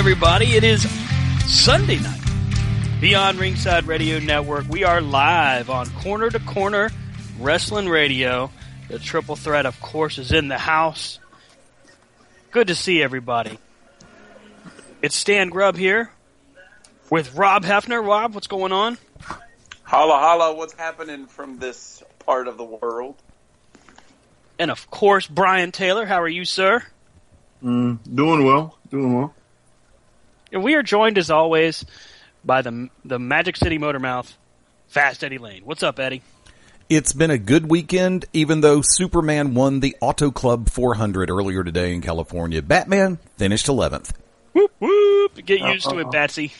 everybody. It is Sunday night. Beyond Ringside Radio Network. We are live on Corner to Corner Wrestling Radio. The triple threat, of course, is in the house. Good to see everybody. It's Stan Grubb here with Rob Hefner. Rob, what's going on? Holla, holla, what's happening from this part of the world? And, of course, Brian Taylor. How are you, sir? Doing well. And we are joined, as always, by the Magic City Motormouth, Fast Eddie Lane. What's up, Eddie? It's been a good weekend, even though Superman won the Auto Club 400 earlier today in California. Batman finished 11th. Whoop, whoop. Get used to it, Batsy.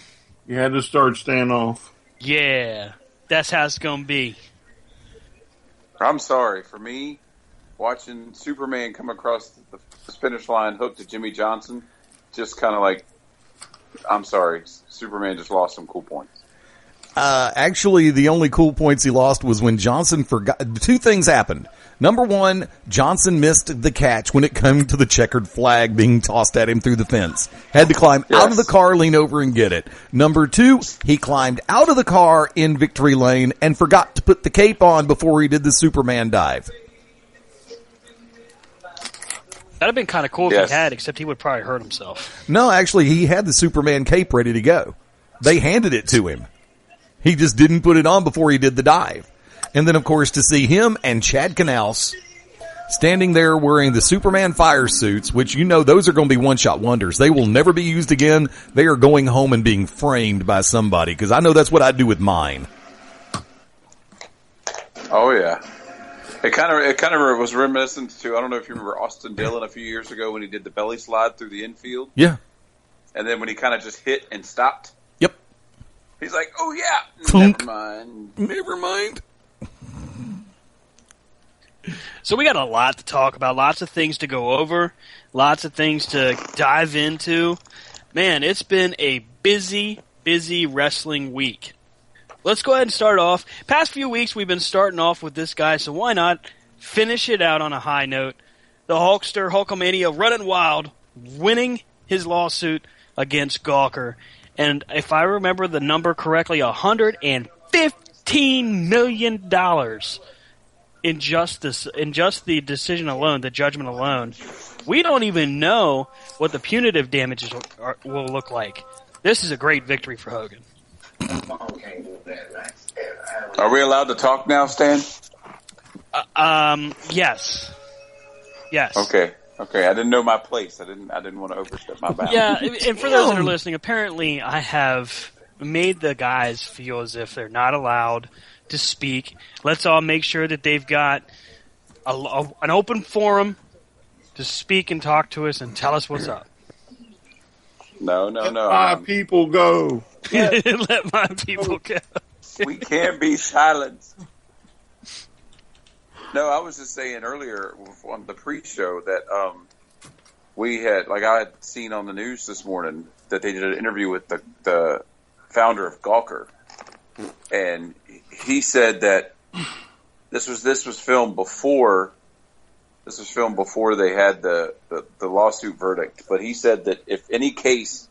You had to start staying off. Yeah, that's how it's going to be. I'm sorry. For me, watching Superman come across the finish line hooked to Jimmy Johnson, just kind of like, I'm sorry, Superman just lost some cool points. Actually, the only cool points he lost was when Johnson forgot. Two things happened. Number one, Johnson missed the catch when it came to the checkered flag being tossed at him through the fence. Had to climb out of the car, lean over, and get it. Number two, he climbed out of the car in victory lane and forgot to put the cape on before he did the Superman dive. That'd have been kind of cool if he had, except he would probably hurt himself. No, actually, he had the Superman cape ready to go. They handed it to him. He just didn't put it on before he did the dive. And then, of course, to see him and Chad Canals standing there wearing the Superman fire suits, which you know those are going to be one-shot wonders. They will never be used again. They are going home and being framed by somebody, because I know that's what I'd do with mine. Oh, yeah. It kind of was reminiscent to, I don't know if you remember Austin Dillon a few years ago when he did the belly slide through the infield. Yeah. And then when he kind of just hit and stopped. Yep. He's like, oh, yeah. Clunk. Never mind. So we got a lot to talk about, lots of things to go over, lots of things to dive into. Man, it's been a busy wrestling week. Let's go ahead and start off. Past few weeks, we've been starting off with this guy, so why not finish it out on a high note? The Hulkster, Hulkamania, running wild, winning his lawsuit against Gawker. And if I remember the number correctly, $115 million in just the decision alone, the judgment alone. We don't even know what the punitive damages will look like. This is a great victory for Hogan. Are we allowed to talk now, Stan? Yes. Okay. I didn't know my place. I didn't want to overstep my bounds. Yeah, and for those that are listening, apparently I have made the guys feel as if they're not allowed to speak. Let's all make sure that they've got an open forum to speak and talk to us and tell us what's up. No. Let my people go. Let my people go. We can't be silenced. No, I was just saying earlier on the pre-show that we had, like I had seen on the news this morning, that they did an interview with the founder of Gawker, and he said that this was filmed before they had the lawsuit verdict. But he said that if any case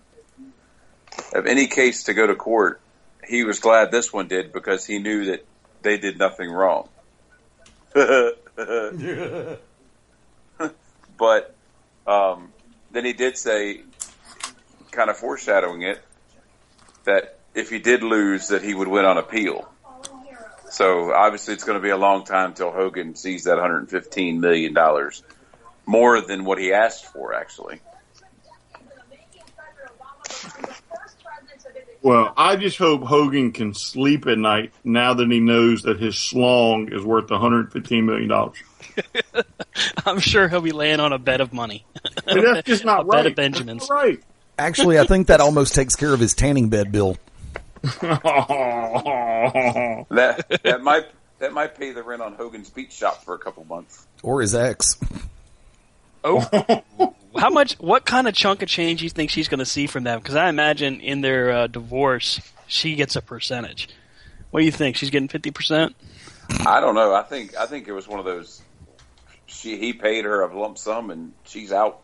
to go to court, he was glad this one did, because he knew that they did nothing wrong. But then he did say, kind of foreshadowing it, that if he did lose, that he would win on appeal. So obviously it's going to be a long time till Hogan sees that $115 million, more than what he asked for, actually. Well, I just hope Hogan can sleep at night now that he knows that his schlong is worth $115 million. I'm sure he'll be laying on a bed of money. And that's just not right. Bed of Benjamins. That's right. Actually, I think that almost takes care of his tanning bed bill. That might pay the rent on Hogan's Beach Shop for a couple months. Or his ex. Oh, what kind of chunk of change do you think she's going to see from them? Because I imagine in their divorce, she gets a percentage. What do you think? She's getting 50%? I don't know. I think it was one of those. He paid her a lump sum and she's out.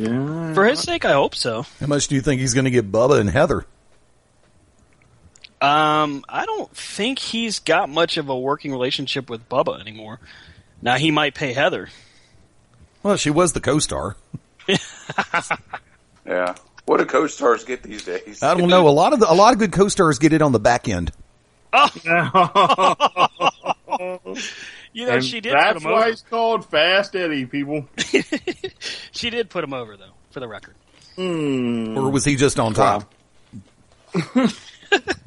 Yeah. For his sake, I hope so. How much do you think he's going to get Bubba and Heather? I don't think he's got much of a working relationship with Bubba anymore. Now, he might pay Heather. Well, she was the co-star. Yeah. What do co-stars get these days? I don't know. A lot of good co-stars get it on the back end. You know, And she did that's put him why over. it's called Fast Eddie, people. She did put him over, though, for the record. Or was he just on top?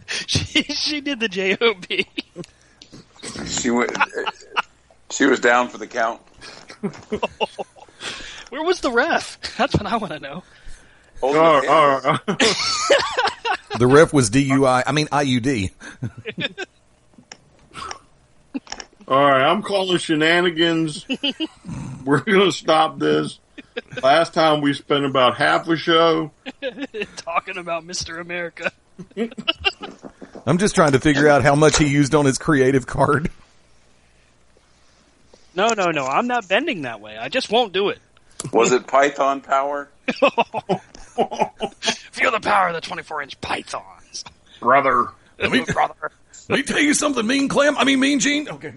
She did the J.O.B. She went. She was down for the count. Where was the ref? That's what I want to know. Holding the cameras. The ref was IUD. All right, I'm calling shenanigans. We're going to stop this. Last time we spent about half a show Talking about Mr. America. I'm just trying to figure out how much he used on his creative card. No, I'm not bending that way. I just won't do it. Was it Python power? Feel the power of the 24-inch pythons. brother. Brother. Let me tell you something, Mean Gene. Okay.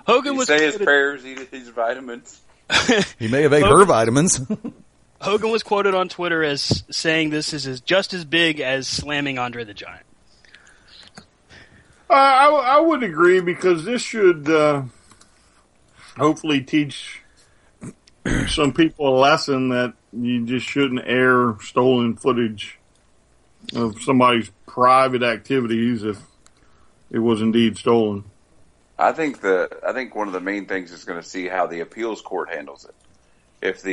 Hogan He was say his quoted, prayers, eat his vitamins. He may have ate her vitamins. Hogan was quoted on Twitter as saying this is just as big as slamming Andre the Giant. I would agree because this should hopefully teach some people a lesson that you just shouldn't air stolen footage of somebody's private activities if it was indeed stolen. I think one of the main things is going to see how the appeals court handles it. If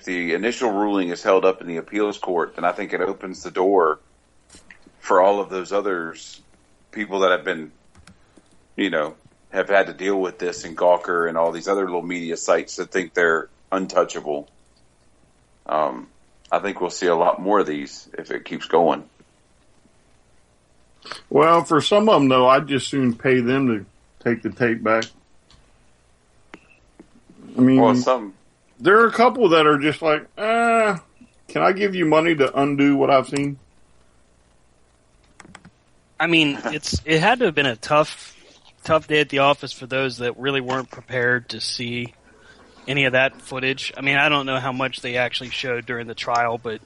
the initial ruling is held up in the appeals court, then I think it opens the door for all of those others, people that have been, have had to deal with this in Gawker and all these other little media sites that think they're untouchable. I think we'll see a lot more of these if it keeps going. Well, for some of them, though, I'd just soon pay them to take the tape back. I mean, there are a couple that are just like, can I give you money to undo what I've seen? I mean, it had to have been a tough day at the office for those that really weren't prepared to see any of that footage. I mean, I don't know how much they actually showed during the trial, but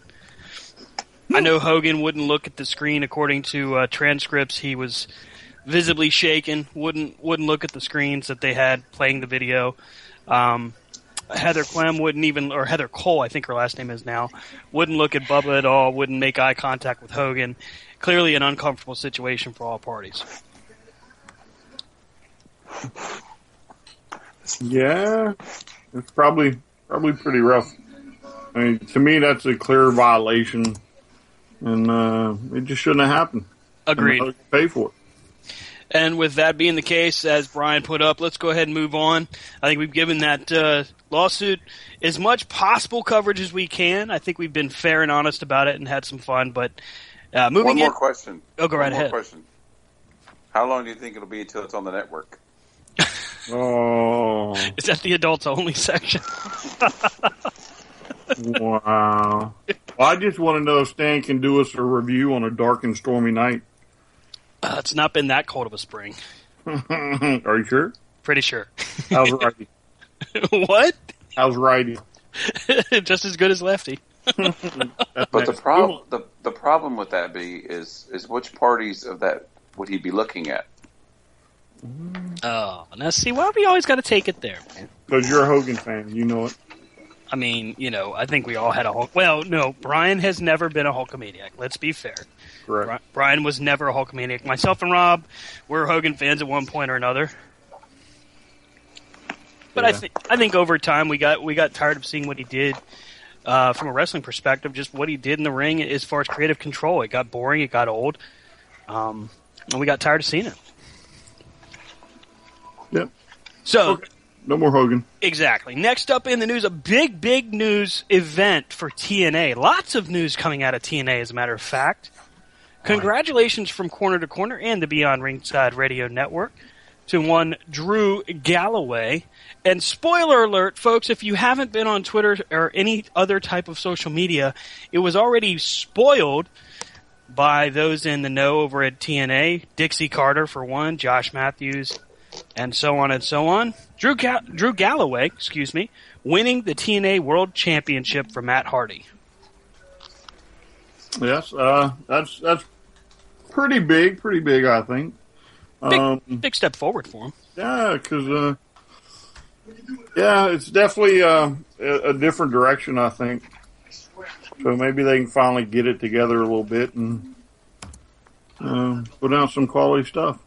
I know Hogan wouldn't look at the screen. According to transcripts, he was visibly shaken. Wouldn't look at the screens that they had playing the video. Heather Clem or Heather Cole, I think her last name is now, wouldn't look at Bubba at all. Wouldn't make eye contact with Hogan. Clearly, an uncomfortable situation for all parties. Yeah, it's probably pretty rough. I mean, to me, that's a clear violation, and it just shouldn't have happened. Agreed. And pay for it. And with that being the case, as Brian put up, let's go ahead and move on. I think we've given that lawsuit as much possible coverage as we can. I think we've been fair and honest about it and had some fun. But moving One more question. Oh, go right ahead. Question. How long do you think it'll be until it's on the network? Oh, Is that the adults only section? wow. Well, I just want to know if Stan can do us a review on a dark and stormy night. It's not been that cold of a spring. Are you sure? Pretty sure. How's righty? What? How's righty? Just as good as lefty. But the problem with that is which parties of that would he be looking at? Oh, now see, why we always got to take it there, man? Because you're a Hogan fan, you know it. I mean, I think we all had a Hulk. Well, no, Brian has never been a Hulkamaniac. Let's be fair. Correct. Brian was never a Hulkamaniac. Myself and Rob were Hogan fans at one point or another. But Yeah. I think over time we got tired of seeing what he did from a wrestling perspective, just what he did in the ring as far as creative control. It got boring. It got old. And we got tired of seeing it. Yep. So. Okay. No more Hogan. Exactly. Next up in the news, a big news event for TNA. Lots of news coming out of TNA, as a matter of fact. Congratulations from Corner to Corner and the Beyond Ringside Radio Network. to one Drew Galloway. And spoiler alert, folks, if you haven't been on Twitter or any other type of social media, it was already spoiled by those in the know over at TNA. Dixie Carter, for one, Josh Matthews, and so on and so on. Drew Galloway, winning the TNA World Championship for Matt Hardy. Yes, that's pretty big, I think. Big step forward for him. Yeah, because it's definitely a different direction, I think. So maybe they can finally get it together a little bit and put out some quality stuff.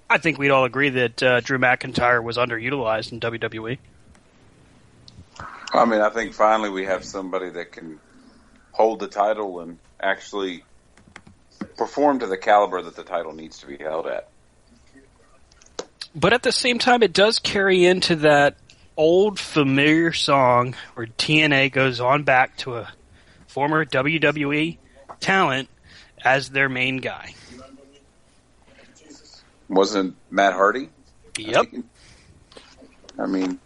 I think we'd all agree that Drew McIntyre was underutilized in WWE. I mean, I think finally we have somebody that can hold the title and actually perform to the caliber that the title needs to be held at. But at the same time, it does carry into that old familiar song where TNA goes on back to a former WWE talent as their main guy. Wasn't Matt Hardy? Yep. I mean,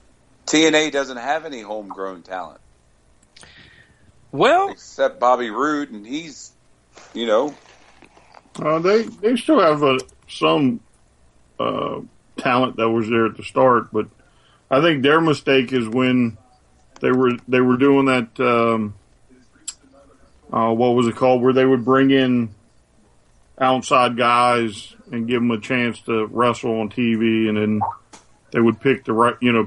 TNA doesn't have any homegrown talent. Well, except Bobby Roode, and he's, they still have some talent that was there at the start, but I think their mistake is when they were doing that. What was it called? Where they would bring in outside guys and give them a chance to wrestle on TV, and then they would pick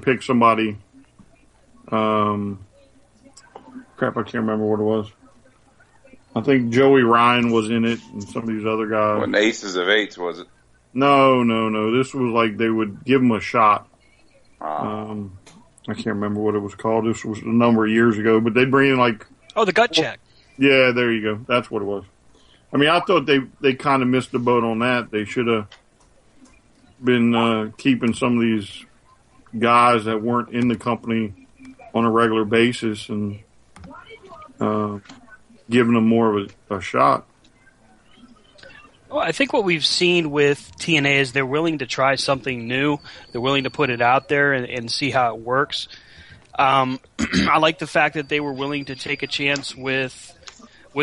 pick somebody. Crap, I can't remember what it was. I think Joey Ryan was in it, and some of these other guys. When Aces of Eights, was it? No. This was like they would give them a shot. Ah. I can't remember what it was called. This was a number of years ago, but they'd bring in the gut check. Yeah, there you go. That's what it was. I mean, I thought they kind of missed the boat on that. They should have been keeping some of these guys that weren't in the company on a regular basis and giving them more of a shot. Well, I think what we've seen with TNA is they're willing to try something new. They're willing to put it out there and see how it works. I like the fact that they were willing to take a chance with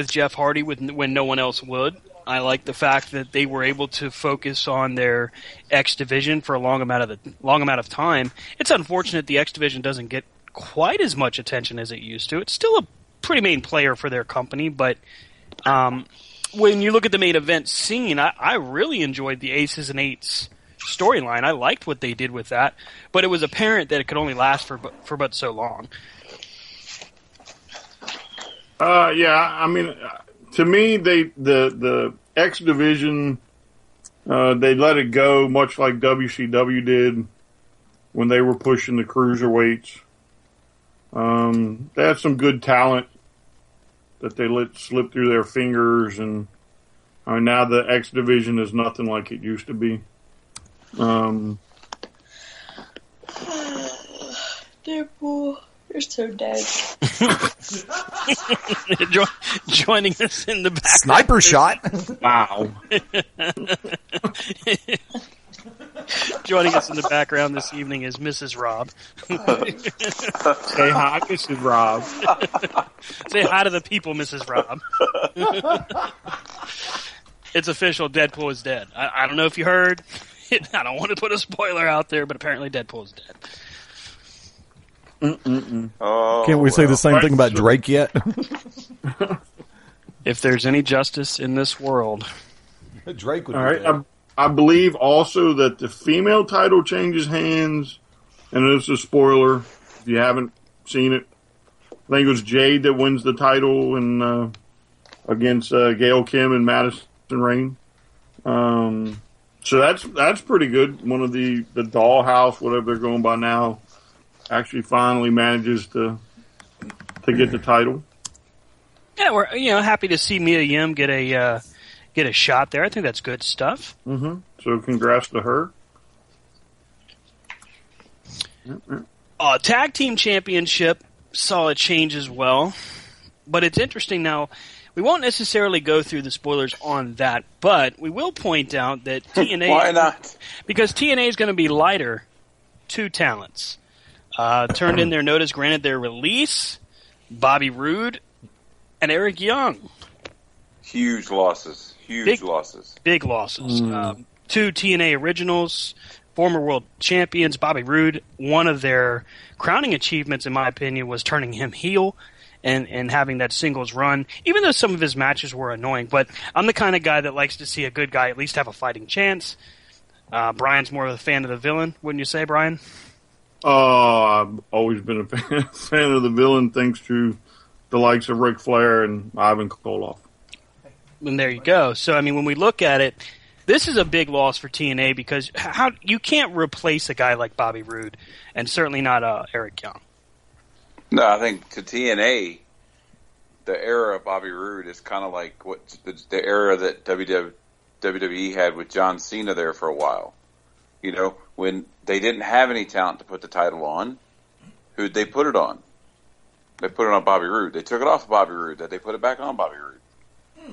Jeff Hardy when no one else would. I like the fact that they were able to focus on their X division for a long amount of time. It's unfortunate the X division doesn't get quite as much attention as it used to. It's still a pretty main player for their company, but when you look at the main event scene, I really enjoyed the Aces and Eights storyline. I liked what they did with that, but it was apparent that it could only last for but so long. I mean, to me, the X division, they let it go much like WCW did when they were pushing the cruiserweights. They had some good talent that they let slip through their fingers, and now the X division is nothing like it used to be. Deadpool, you're so dead. Joining us in the back. Sniper shot. Wow. Joining us in the background this evening is Mrs. Rob. Say hi, Mrs. Rob. Say hi to the people, Mrs. Rob. It's official, Deadpool is dead. I don't know if you heard. I don't want to put a spoiler out there, but apparently Deadpool is dead. Oh, Can't we say the same thing about Drake yet? If there's any justice in this world. Drake would All right. I believe also that the female title changes hands, and it's a spoiler if you haven't seen it. I think it was Jade that wins the title and against Gail Kim and Madison Rain. So that's pretty good. One of the Dollhouse, whatever they're going by now, actually finally manages to get the title. Yeah, we're happy to see Mia Yim get a shot there. I think that's good stuff. Mm-hmm. So congrats to her. Tag team championship saw a change as well, but it's interesting now. We won't necessarily go through the spoilers on that, but we will point out that TNA... Why not? Because TNA is going to be lighter two talents. Turned in their notice, granted their release, Bobby Roode and Eric Young. Huge losses. Big losses. Big losses. Two TNA originals, former world champions. Bobby Roode, one of their crowning achievements, in my opinion, was turning him heel and having that singles run, even though some of his matches were annoying. But I'm the kind of guy that likes to see a good guy at least have a fighting chance. Brian's more of a fan of the villain, wouldn't you say, Brian? I've always been a fan of the villain, thanks to the likes of Ric Flair and Ivan Koloff. And there you go. So, I mean, when we look at it, this is a big loss for TNA because you can't replace a guy like Bobby Roode, and certainly not Eric Young. No, I think to TNA, the era of Bobby Roode is kind of like what the era that WWE had with John Cena there for a while. You know, when they didn't have any talent to put the title on, who'd they put it on? They put it on Bobby Roode. They took it off of Bobby Roode. They put it back on Bobby Roode.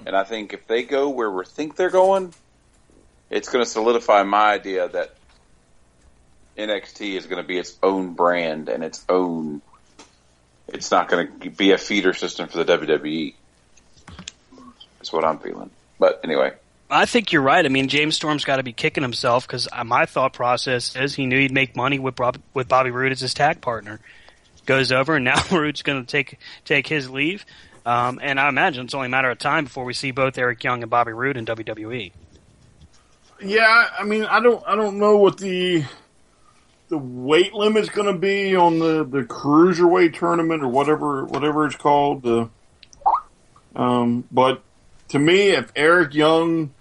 And I think if they go where we think they're going, it's going to solidify my idea that NXT is going to be its own brand and its own. It's not going to be a feeder system for the WWE. That's what I'm feeling. But anyway. I think you're right. I mean, James Storm's got to be kicking himself because my thought process is he knew he'd make money with Bobby Roode as his tag partner. Goes over, and now Roode's going to take his leave. And I imagine it's only a matter of time before we see both Eric Young and Bobby Roode in WWE. Yeah, I mean, I don't know what the weight limit's going to be on the cruiserweight tournament or whatever it's called. But to me, if Eric Young,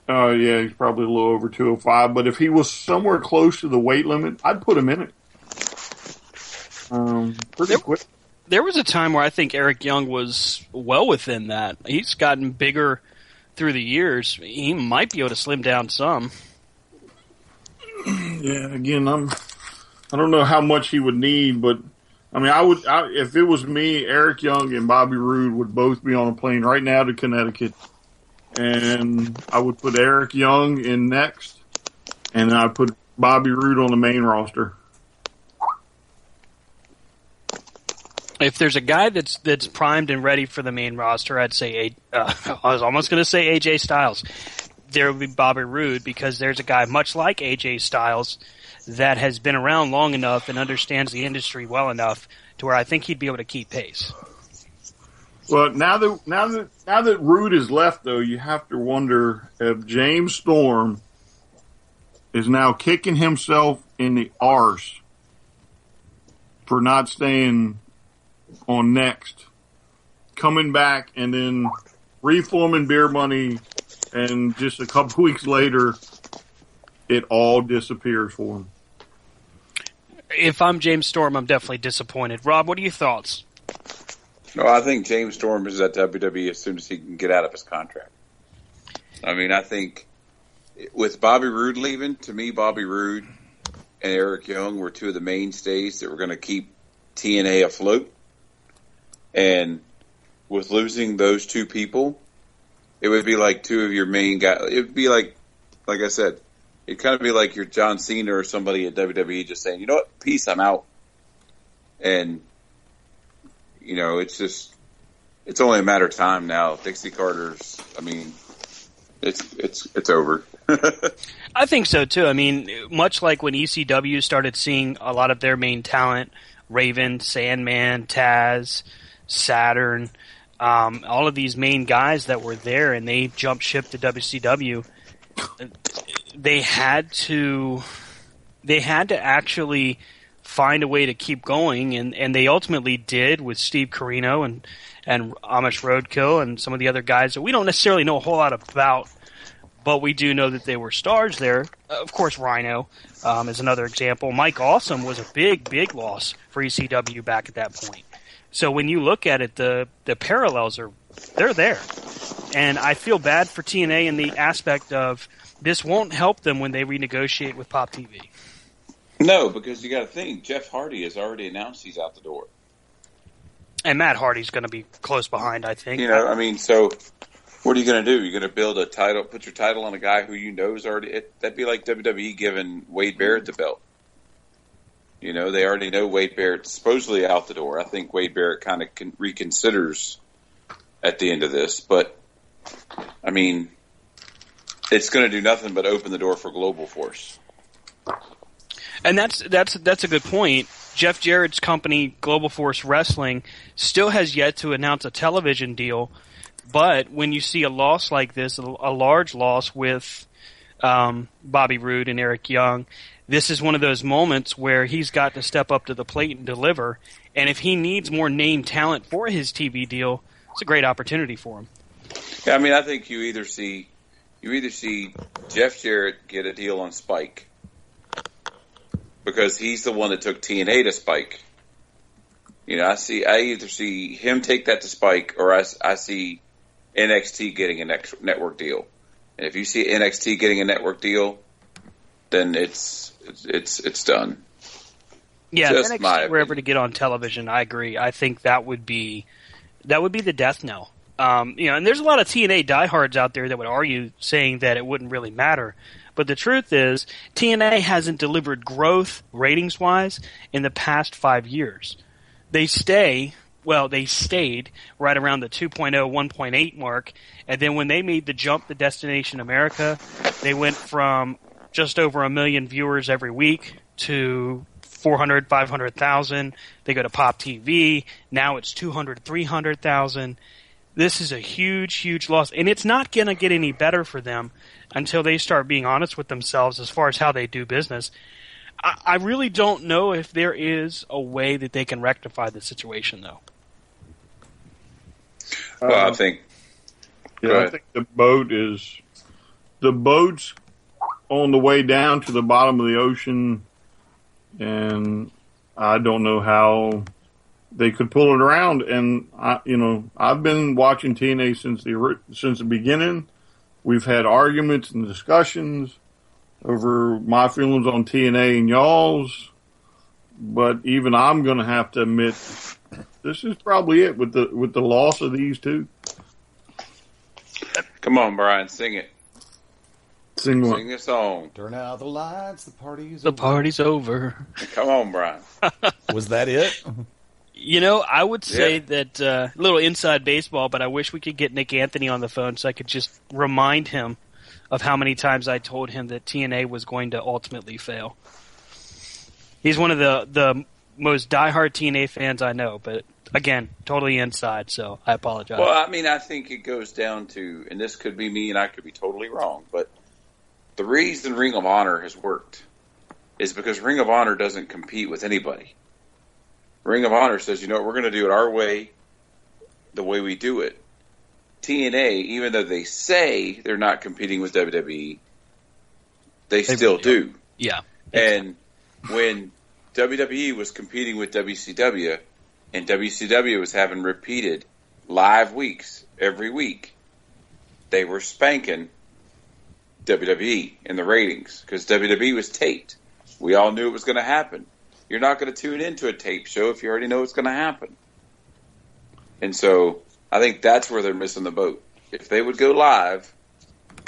he's probably a little over 205. But if he was somewhere close to the weight limit, I'd put him in it. Pretty quick. There was a time where I think Eric Young was well within that. He's gotten bigger through the years. He might be able to slim down some. Yeah, again, I don't know how much he would need, but I mean, if it was me, Eric Young and Bobby Roode would both be on a plane right now to Connecticut, and I would put Eric Young in next, and I'd put Bobby Roode on the main roster. If there's a guy that's primed and ready for the main roster, I'd say I was almost going to say AJ Styles. There would be Bobby Roode because there's a guy much like AJ Styles that has been around long enough and understands the industry well enough to where I think he'd be able to keep pace. Well, now that Roode is left, though, you have to wonder if James Storm is now kicking himself in the arse for not staying on Next, coming back and then reforming Beer Money, and just a couple weeks later, it all disappears for him. If I'm James Storm, I'm definitely disappointed. Rob, what are your thoughts? No, I think James Storm is at WWE as soon as he can get out of his contract. I mean, I think with Bobby Roode leaving, to me, Bobby Roode and Eric Young were two of the mainstays that were going to keep TNA afloat. And with losing those two people, it would be like two of your main guys. It would be like I said, it'd kind of be like your John Cena or somebody at WWE just saying, you know what, peace, I'm out. And, you know, it's only a matter of time now. Dixie Carter's, I mean, it's over. I think so too. I mean, much like when ECW started seeing a lot of their main talent, Raven, Sandman, Taz, Saturn, all of these main guys that were there, and they jumped ship to WCW. They had to actually find a way to keep going, and they ultimately did with Steve Corino and Amish Roadkill and some of the other guys that we don't necessarily know a whole lot about, but we do know that they were stars there. Of course, Rhino is another example. Mike Awesome was a big loss for ECW back at that point. So when you look at it, the parallels they're there. And I feel bad for TNA in the aspect of this won't help them when they renegotiate with Pop TV. No, because you got to think, Jeff Hardy has already announced he's out the door. And Matt Hardy's going to be close behind, I think. I mean, so what are you going to do? You're going to build a title, put your title on a guy who you know is already. That'd be like WWE giving Wade Barrett the belt. They already know Wade Barrett's supposedly out the door. I think Wade Barrett kind of reconsiders at the end of this, but I mean, it's going to do nothing but open the door for Global Force. And that's a good point. Jeff Jarrett's company, Global Force Wrestling, still has yet to announce a television deal. But when you see a loss like this, a large loss with Bobby Roode and Eric Young, this is one of those moments where he's got to step up to the plate and deliver. And if he needs more name talent for his TV deal, it's a great opportunity for him. Yeah, I mean, I think you either see Jeff Jarrett get a deal on Spike because he's the one that took TNA to Spike. I either see him take that to Spike, or I see NXT getting a network deal. And if you see NXT getting a network deal, then it's done. Yeah, if NXT were ever to get on television, I agree. I think that would be the death knell. And there's a lot of TNA diehards out there that would argue saying that it wouldn't really matter. But the truth is, TNA hasn't delivered growth ratings-wise in the past 5 years. They stayed right around the 2.0, 1.8 mark, and then when they made the jump to Destination America, they went from just over 1 million viewers every week to 400, 500,000. They go to Pop TV. Now it's 200, 300,000. This is a huge, huge loss, and it's not going to get any better for them until they start being honest with themselves as far as how they do business. I really don't know if there is a way that they can rectify the situation, though. Well, I think the boat's on the way down to the bottom of the ocean, and I don't know how they could pull it around. And I've been watching TNA since the beginning. We've had arguments and discussions over my feelings on TNA and y'all's, but even I'm going to have to admit this is probably it with the loss of these two. Come on, Brian, sing it. Sing what? Sing a song. Turn out the lights. The party's over. Come on, Brian. Was that it? I would say that a little inside baseball, but I wish we could get Nick Anthony on the phone so I could just remind him of how many times I told him that TNA was going to ultimately fail. He's one of the most diehard TNA fans I know, but again, totally inside, so I apologize. Well, I mean, I think it goes down to, and this could be me and I could be totally wrong, but the reason Ring of Honor has worked is because Ring of Honor doesn't compete with anybody. Ring of Honor says, we're going to do it our way, the way we do it. TNA, even though they say they're not competing with WWE, they still do. Yeah. And when WWE was competing with WCW, and WCW was having repeated live weeks every week, they were spanking WWE in the ratings because WWE was taped. We all knew it was going to happen. You're not going to tune into a tape show if you already know it's going to happen. And so I think that's where they're missing the boat. If they would go live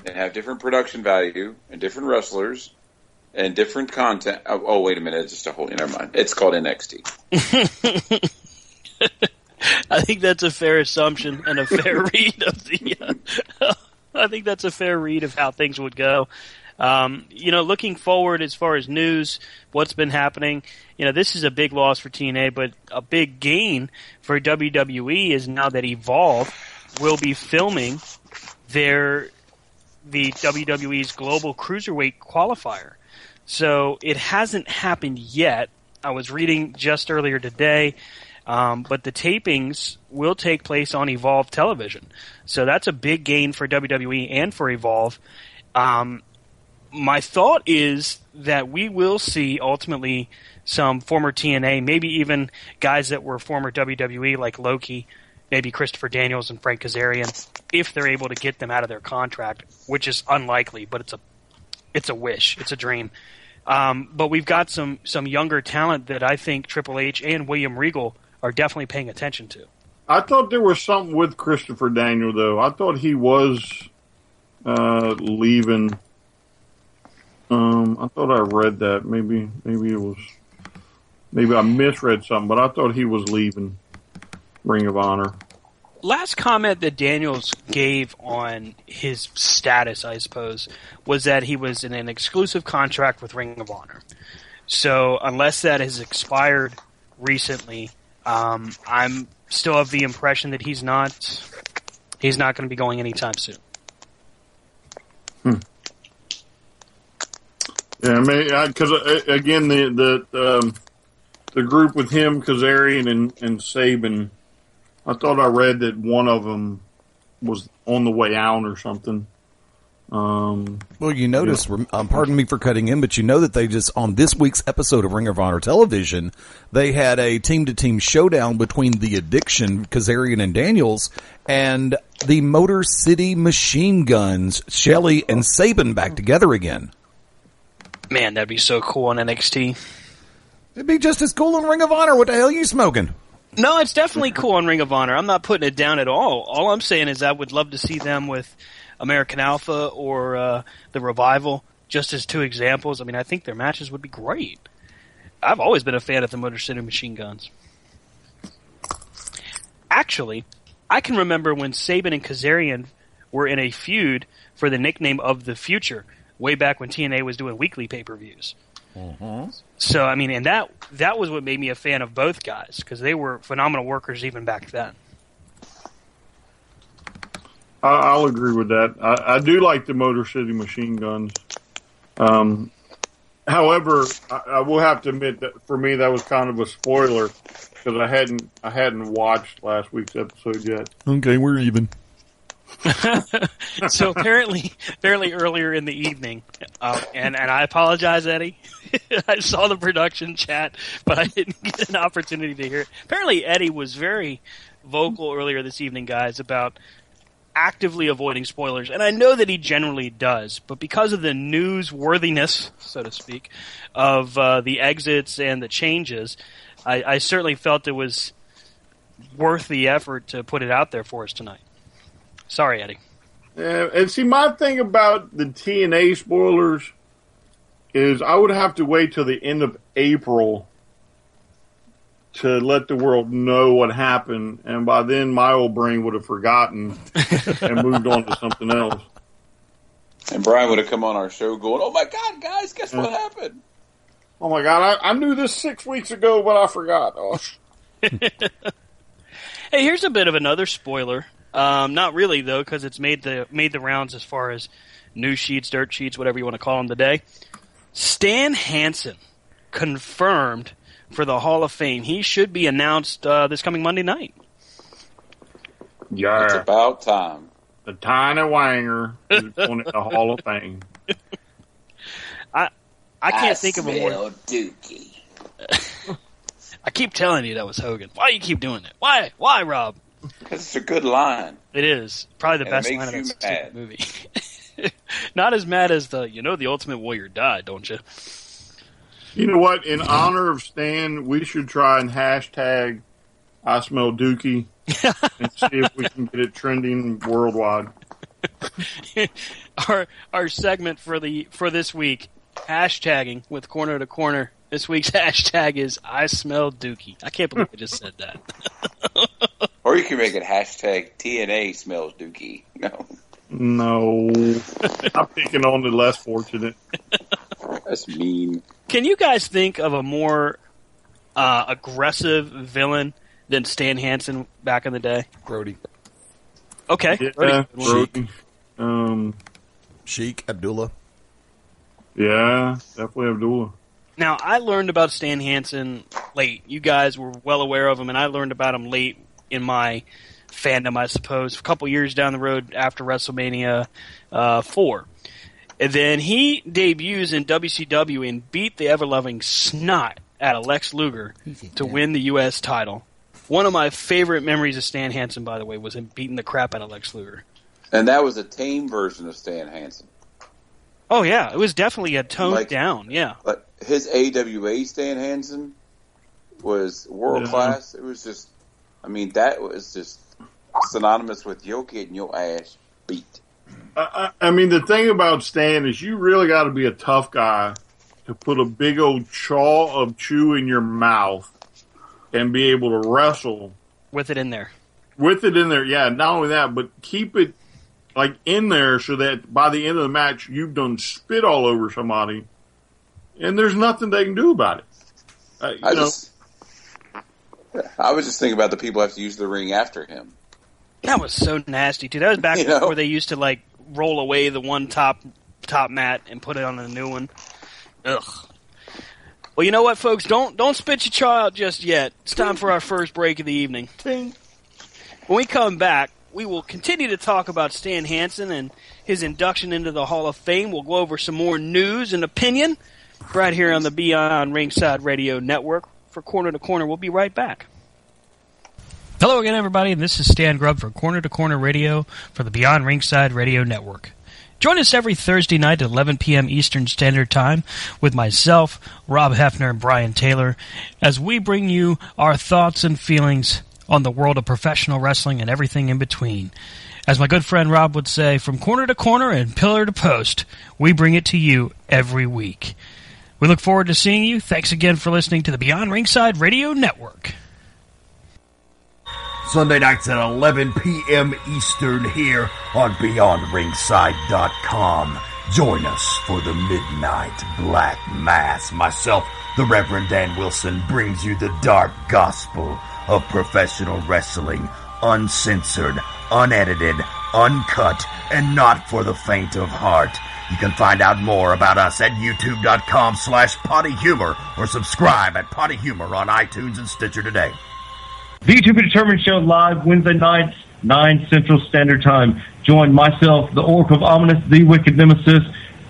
and have different production value and different wrestlers and different content. Oh, wait a minute. It's just a whole, never mind. It's called NXT. I think that's a fair assumption and a fair read of I think that's a fair read of how things would go. Looking forward as far as news, what's been happening, this is a big loss for TNA, but a big gain for WWE is now that Evolve will be filming the WWE's Global Cruiserweight Qualifier. So it hasn't happened yet. I was reading just earlier today, but the tapings will take place on Evolve Television. So that's a big gain for WWE and for Evolve. My thought is that we will see ultimately some former TNA, maybe even guys that were former WWE like Loki, maybe Christopher Daniels and Frank Kazarian, if they're able to get them out of their contract, which is unlikely, but it's a wish, it's a dream. But we've got some younger talent that I think Triple H and William Regal are definitely paying attention to. I thought there was something with Christopher Daniel, though. I thought he was leaving. I thought I read that. Maybe I misread something, but I thought he was leaving Ring of Honor. Last comment that Daniels gave on his status, I suppose, was that he was in an exclusive contract with Ring of Honor. So unless that has expired recently, I'm still of the impression that he's not going to be going anytime soon. Yeah, I mean, because again, the group with him, Kazarian and Saban, I thought I read that one of them was on the way out or something. Well, you notice, pardon me for cutting in, but you know that they just, on this week's episode of Ring of Honor Television, they had a team-to-team showdown between the Addiction, Kazarian and Daniels, and the Motor City Machine Guns, Shelley and Saban back together again. Man, that'd be so cool on NXT. It'd be just as cool in Ring of Honor. What the hell are you smoking? No, it's definitely cool on Ring of Honor. I'm not putting it down at all. All I'm saying is I would love to see them with American Alpha or the Revival, just as two examples. I mean, I think their matches would be great. I've always been a fan of the Motor City Machine Guns. Actually, I can remember when Saban and Kazarian were in a feud for the nickname of the Future, way back when TNA was doing weekly pay-per-views. Mm-hmm. So, I mean, and that was what made me a fan of both guys, because they were phenomenal workers even back then. I'll agree with that. I do like the Motor City Machine Guns. However, I will have to admit that for me that was kind of a spoiler because I hadn't watched last week's episode yet. Okay, we're even. So apparently earlier in the evening, and I apologize, Eddie. I saw the production chat, but I didn't get an opportunity to hear it. Apparently, Eddie was very vocal earlier this evening, guys, about actively avoiding spoilers, and I know that he generally does, but because of the newsworthiness, so to speak, of the exits and the changes, I certainly felt it was worth the effort to put it out there for us tonight. Sorry, Eddie. And see, my thing about the TNA spoilers is I would have to wait till the end of April to let the world know what happened, and by then my old brain would have forgotten and moved on to something else. And Brian would have come on our show going, "Oh my God, guys, guess what happened?" Oh my God, I knew this 6 weeks ago, but I forgot. Oh. Hey, here's a bit of another spoiler. Not really though, because it's made the rounds as far as news sheets, dirt sheets, whatever you want to call them today. Stan Hansen confirmed for the Hall of Fame. He should be announced this coming Monday night. Yeah, it's about time. The tiny wanger is going to the Hall of Fame. I can't think of a more Dookie. I keep telling you that was Hogan. Why you keep doing it? Why, Rob? Because it's a good line. It is probably the best line of that stupid movie. Not as mad as the Ultimate Warrior died, don't you? You know what? In honor of Stan, we should try and hashtag I smell Dookie and see if we can get it trending worldwide. Our segment for this week, hashtagging with Corner to Corner. This week's hashtag is I smell Dookie. I can't believe I just said that. Or you can make it hashtag TNA smells Dookie. No. I'm picking on the less fortunate. That's mean. Can you guys think of a more aggressive villain than Stan Hansen back in the day? Brody. Okay. Yeah, Brody. Sheik, Abdullah. Yeah, definitely Abdullah. Now, I learned about Stan Hansen late. You guys were well aware of him, and I learned about him late in my fandom, I suppose, a couple years down the road after WrestleMania 4. And then he debuts in WCW and beat the ever-loving snot out of Lex Luger to win the U.S. title. One of my favorite memories of Stan Hansen, by the way, was him beating the crap out of Lex Luger. And that was a tame version of Stan Hansen. Oh, yeah. It was definitely a toned down, yeah. But his AWA Stan Hansen was world class. It was just, that was just synonymous with you'll get your ass beat. The thing about Stan is you really got to be a tough guy to put a big old chaw of chew in your mouth and be able to wrestle with it in there. Yeah. Not only that, but keep it in there so that by the end of the match you've done spit all over somebody, and there's nothing they can do about it. I was just thinking about the people who have to use the ring after him. That was so nasty, too. That was back before they used to roll away the one top mat and put it on a new one. Ugh. Well, you know what, folks? Don't spit your chaw out just yet. It's time for our first break of the evening. When we come back, we will continue to talk about Stan Hansen and his induction into the Hall of Fame. We'll go over some more news and opinion right here on the Beyond Ringside Radio Network. For Corner to Corner, we'll be right back. Hello again, everybody, and this is Stan Grubb for Corner to Corner Radio for the Beyond Ringside Radio Network. Join us every Thursday night at 11 p.m. Eastern Standard Time with myself, Rob Hefner, and Brian Taylor as we bring you our thoughts and feelings on the world of professional wrestling and everything in between. As my good friend Rob would say, from corner to corner and pillar to post, we bring it to you every week. We look forward to seeing you. Thanks again for listening to the Beyond Ringside Radio Network. Sunday nights at 11 p.m. Eastern here on BeyondRingside.com. Join us for the Midnight Black Mass. Myself, the Reverend Dan Wilson, brings you the dark gospel of professional wrestling, uncensored, unedited, uncut, and not for the faint of heart. You can find out more about us at youtube.com/pottyhumor or subscribe at Potty Humor on iTunes and Stitcher today. The To Be Determined Show live Wednesday nights, 9 Central Standard Time. Join myself, the Oracle of Ominous, the Wicked Nemesis,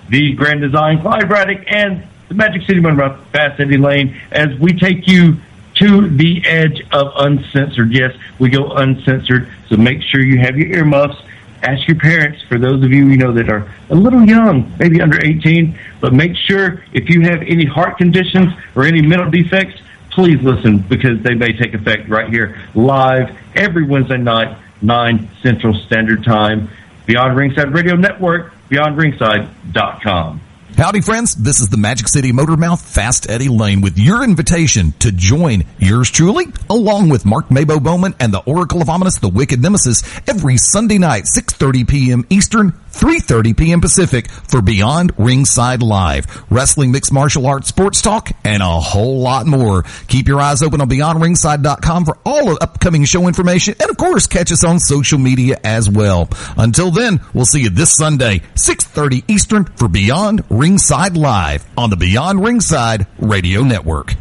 the Grand Design, Clyde Braddock, and the Magic City Monroe, Fast Eddie Lane, as we take you to the edge of uncensored. Yes, we go uncensored, so make sure you have your earmuffs. Ask your parents, for those of you that are a little young, maybe under 18, but make sure if you have any heart conditions or any mental defects, please listen, because they may take effect right here, live, every Wednesday night, 9 Central Standard Time. Beyond Ringside Radio Network, BeyondRingside.com. Howdy, friends. This is the Magic City Motormouth, Fast Eddie Lane, with your invitation to join yours truly, along with Mark Mabo Bowman and the Oracle of Ominous, the Wicked Nemesis, every Sunday night, 6:30 p.m. Eastern, 3:30 p.m. Pacific, for Beyond Ringside Live. Wrestling, mixed martial arts, sports talk, and a whole lot more. Keep your eyes open on BeyondRingside.com for all of the upcoming show information, and of course, catch us on social media as well. Until then, we'll see you this Sunday, 6:30 Eastern, for Beyond Ringside Live on the Beyond Ringside Radio Network.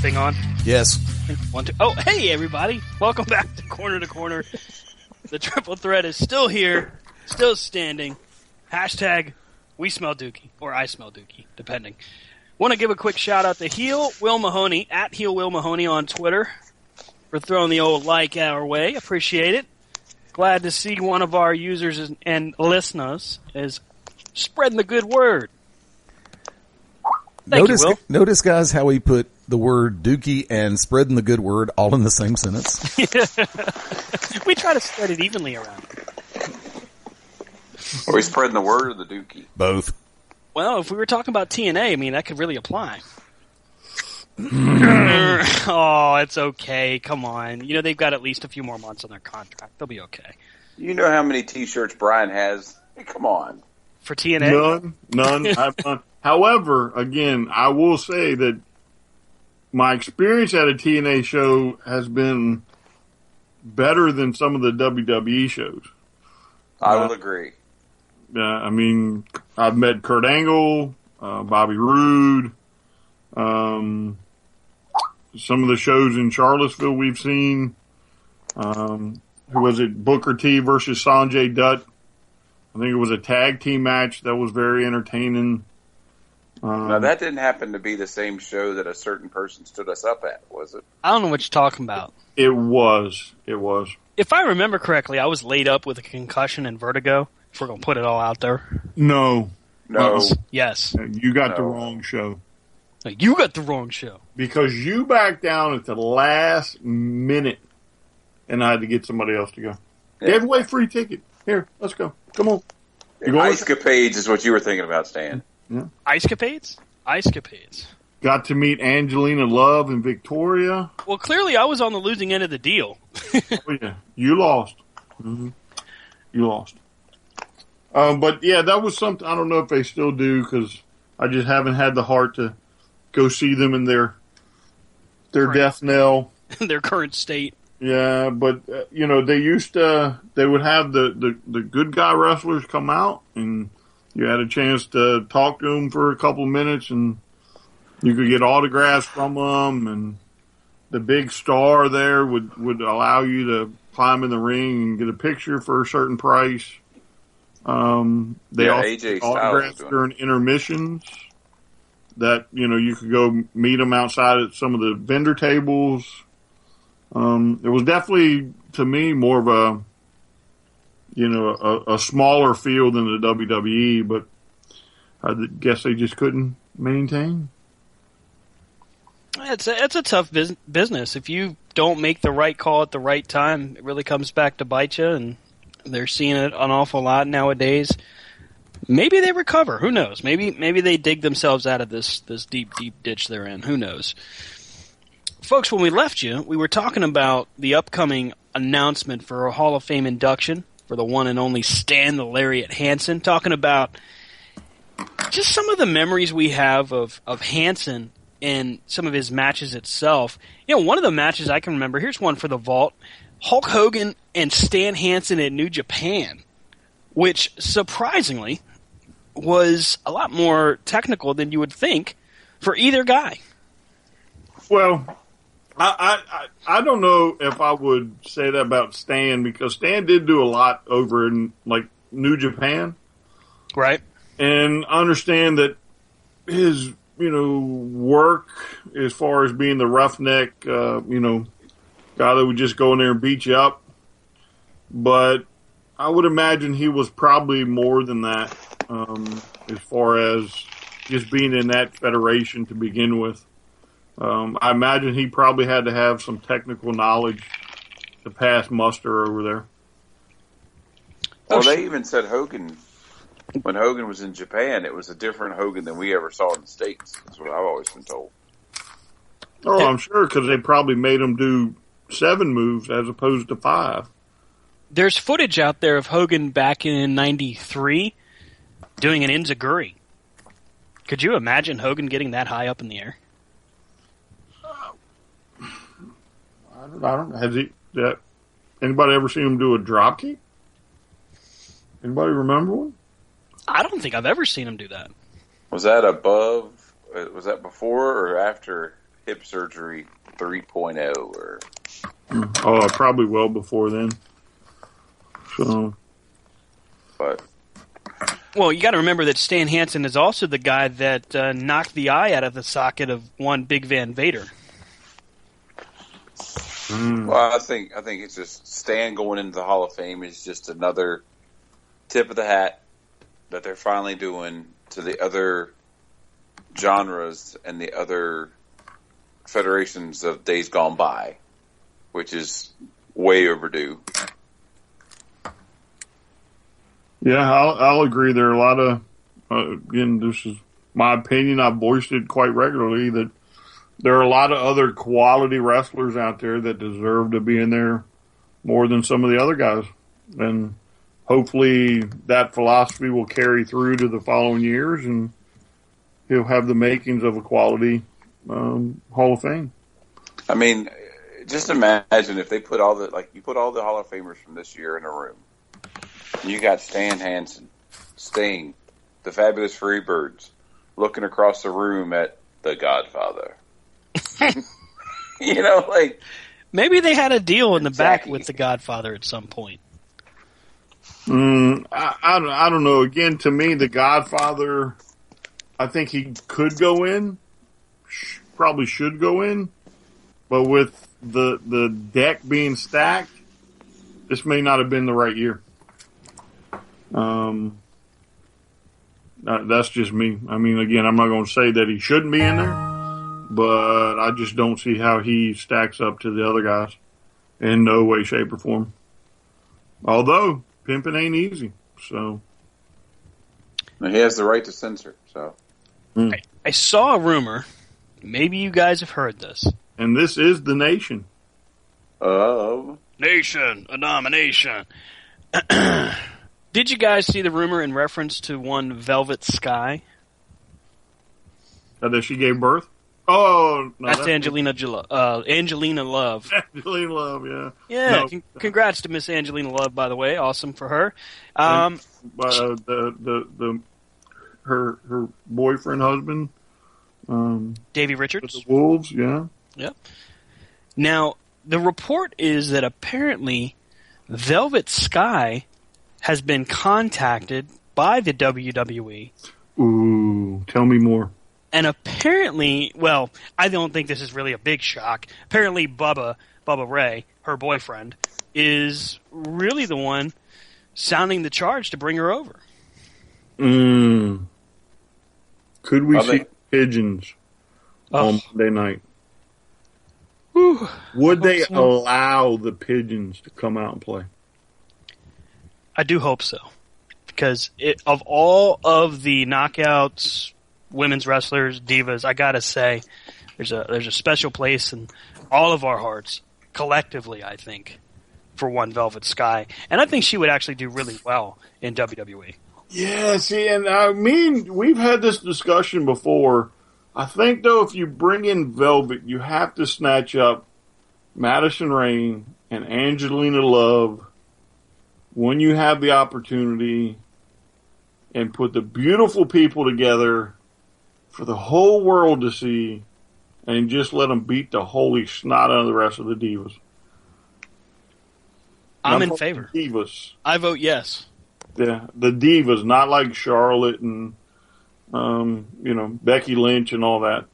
Thing on? Yes. 1, 2. Oh, hey everybody! Welcome back to Corner. The triple threat is still here, still standing. Hashtag we smell dookie, or I smell dookie, depending. Want to give a quick shout out to Heel Will Mahoney at Heel Will Mahoney on Twitter for throwing the old like our way. Appreciate it. Glad to see one of our users and listeners is spreading the good word. Thank you, Will. Notice, guys, how he put the word dookie and spreading the good word all in the same sentence. We try to spread it evenly around. Are we spreading the word or the dookie? Both. Well, if we were talking about TNA, that could really apply. Oh, it's okay. Come on. They've got at least a few more months on their contract. They'll be okay. You know how many T-shirts Brian has? Hey, come on. For TNA? None. I've none. However, again, I will say that my experience at a TNA show has been better than some of the WWE shows. I will agree. I've met Kurt Angle, Bobby Roode, some of the shows in Charlottesville we've seen. Who was it? Booker T versus Sanjay Dutt. I think it was a tag team match that was very entertaining. Now, that didn't happen to be the same show that a certain person stood us up at, was it? I don't know what you're talking about. It was. If I remember correctly, I was laid up with a concussion and vertigo. If we're going to put it all out there. No. Yes. You got the wrong show. You got the wrong show. Because you backed down at the last minute, and I had to get somebody else to go. Gave away free ticket. Here, let's go. Come on. Ice-capades is what you were thinking about, Stan. Yeah. Ice-capades? Ice-capades. Got to meet Angelina Love and Victoria. Well, clearly I was on the losing end of the deal. Oh, yeah. You lost. Mm-hmm. You lost. But, yeah, that was something. I don't know if they still do because I just haven't had the heart to go see them in their death knell. Their current state. Yeah, but, they used to, they would have the good guy wrestlers come out, and you had a chance to talk to them for a couple of minutes, and you could get autographs from them, and the big star there would allow you to climb in the ring and get a picture for a certain price. They also AJ autographs during intermissions that, you could go meet them outside at some of the vendor tables. It was definitely, to me, more of a smaller field than the WWE, but I guess they just couldn't maintain. It's a tough business. If you don't make the right call at the right time, it really comes back to bite you, and they're seeing it an awful lot nowadays. Maybe they recover. Who knows? Maybe they dig themselves out of this deep, deep ditch they're in. Who knows? Folks, when we left you, we were talking about the upcoming announcement for a Hall of Fame induction for the one and only Stan the Lariat Hansen, talking about just some of the memories we have of Hansen and some of his matches itself. One of the matches I can remember, here's one for the vault, Hulk Hogan and Stan Hansen at New Japan, which surprisingly was a lot more technical than you would think for either guy. Well, I don't know if I would say that about Stan, because Stan did do a lot over in New Japan, right? And understand that his work as far as being the roughneck guy that would just go in there and beat you up, but I would imagine he was probably more than that as far as just being in that federation to begin with. I imagine he probably had to have some technical knowledge to pass muster over there. Well, they even said Hogan, when Hogan was in Japan, it was a different Hogan than we ever saw in the States. That's what I've always been told. Oh, I'm sure, because they probably made him do 7 moves as opposed to 5. There's footage out there of Hogan back in '93 doing an enziguri. Could you imagine Hogan getting that high up in the air? I don't. Has he? Anybody ever seen him do a drop kick? Anybody remember one? I don't think I've ever seen him do that. Was that above? Was that before or after hip surgery 3.0? Or probably well before then. So, but well, you got to remember that Stan Hansen is also the guy that knocked the eye out of the socket of one Big Van Vader. Well, I think it's just Stan going into the Hall of Fame is just another tip of the hat that they're finally doing to the other genres and the other federations of days gone by, which is way overdue. Yeah, I'll agree. There are a lot of, again, this is my opinion. I've voiced it quite regularly that there are a lot of other quality wrestlers out there that deserve to be in there more than some of the other guys. And hopefully that philosophy will carry through to the following years, and he'll have the makings of a quality Hall of Fame. I mean, just imagine if they put all the Hall of Famers from this year in a room. You got Stan Hansen, Sting, the Fabulous Freebirds, looking across the room at the Godfather. Maybe they had a deal in the back with the Godfather at some point. I don't know. Again, to me, the Godfather, I think he could go in, probably should go in, but with the deck being stacked, this may not have been the right year. That's just me. I mean, again, I'm not going to say that he shouldn't be in there, but I just don't see how he stacks up to the other guys in no way, shape, or form. Although, pimping ain't easy, so. He has the right to censor, so. I saw a rumor. Maybe you guys have heard this. And this is the nation. Nation, a nomination. Did you guys see the rumor in reference to one Velvet Sky? That she gave birth? Oh, no. That's Angelina Angelina Love. Angelina Love, yeah. Yeah, no. Congrats to Miss Angelina Love, by the way. Awesome for her. Her boyfriend, husband, Davey Richards. The Wolves, yeah. Yep. Now, the report is that apparently Velvet Sky has been contacted by the WWE. Ooh, tell me more. And apparently, well, I don't think this is really a big shock. Apparently Bubba Ray, her boyfriend, is really the one sounding the charge to bring her over. Could we see pigeons on Monday night? Whew. Would they allow the pigeons to come out and play? I do hope so. Because of all of the knockouts, women's wrestlers, divas, I gotta say, there's a special place in all of our hearts, collectively, I think, for one Velvet Sky. And I think she would actually do really well in WWE. Yeah, see, and I mean, we've had this discussion before. I think, though, if you bring in Velvet, you have to snatch up Madison Rayne and Angelina Love when you have the opportunity and put the beautiful people together for the whole world to see and just let them beat the holy snot out of the rest of the divas. I'm in favor. Divas. I vote yes. Yeah, the divas, not like Charlotte and, Becky Lynch and all that.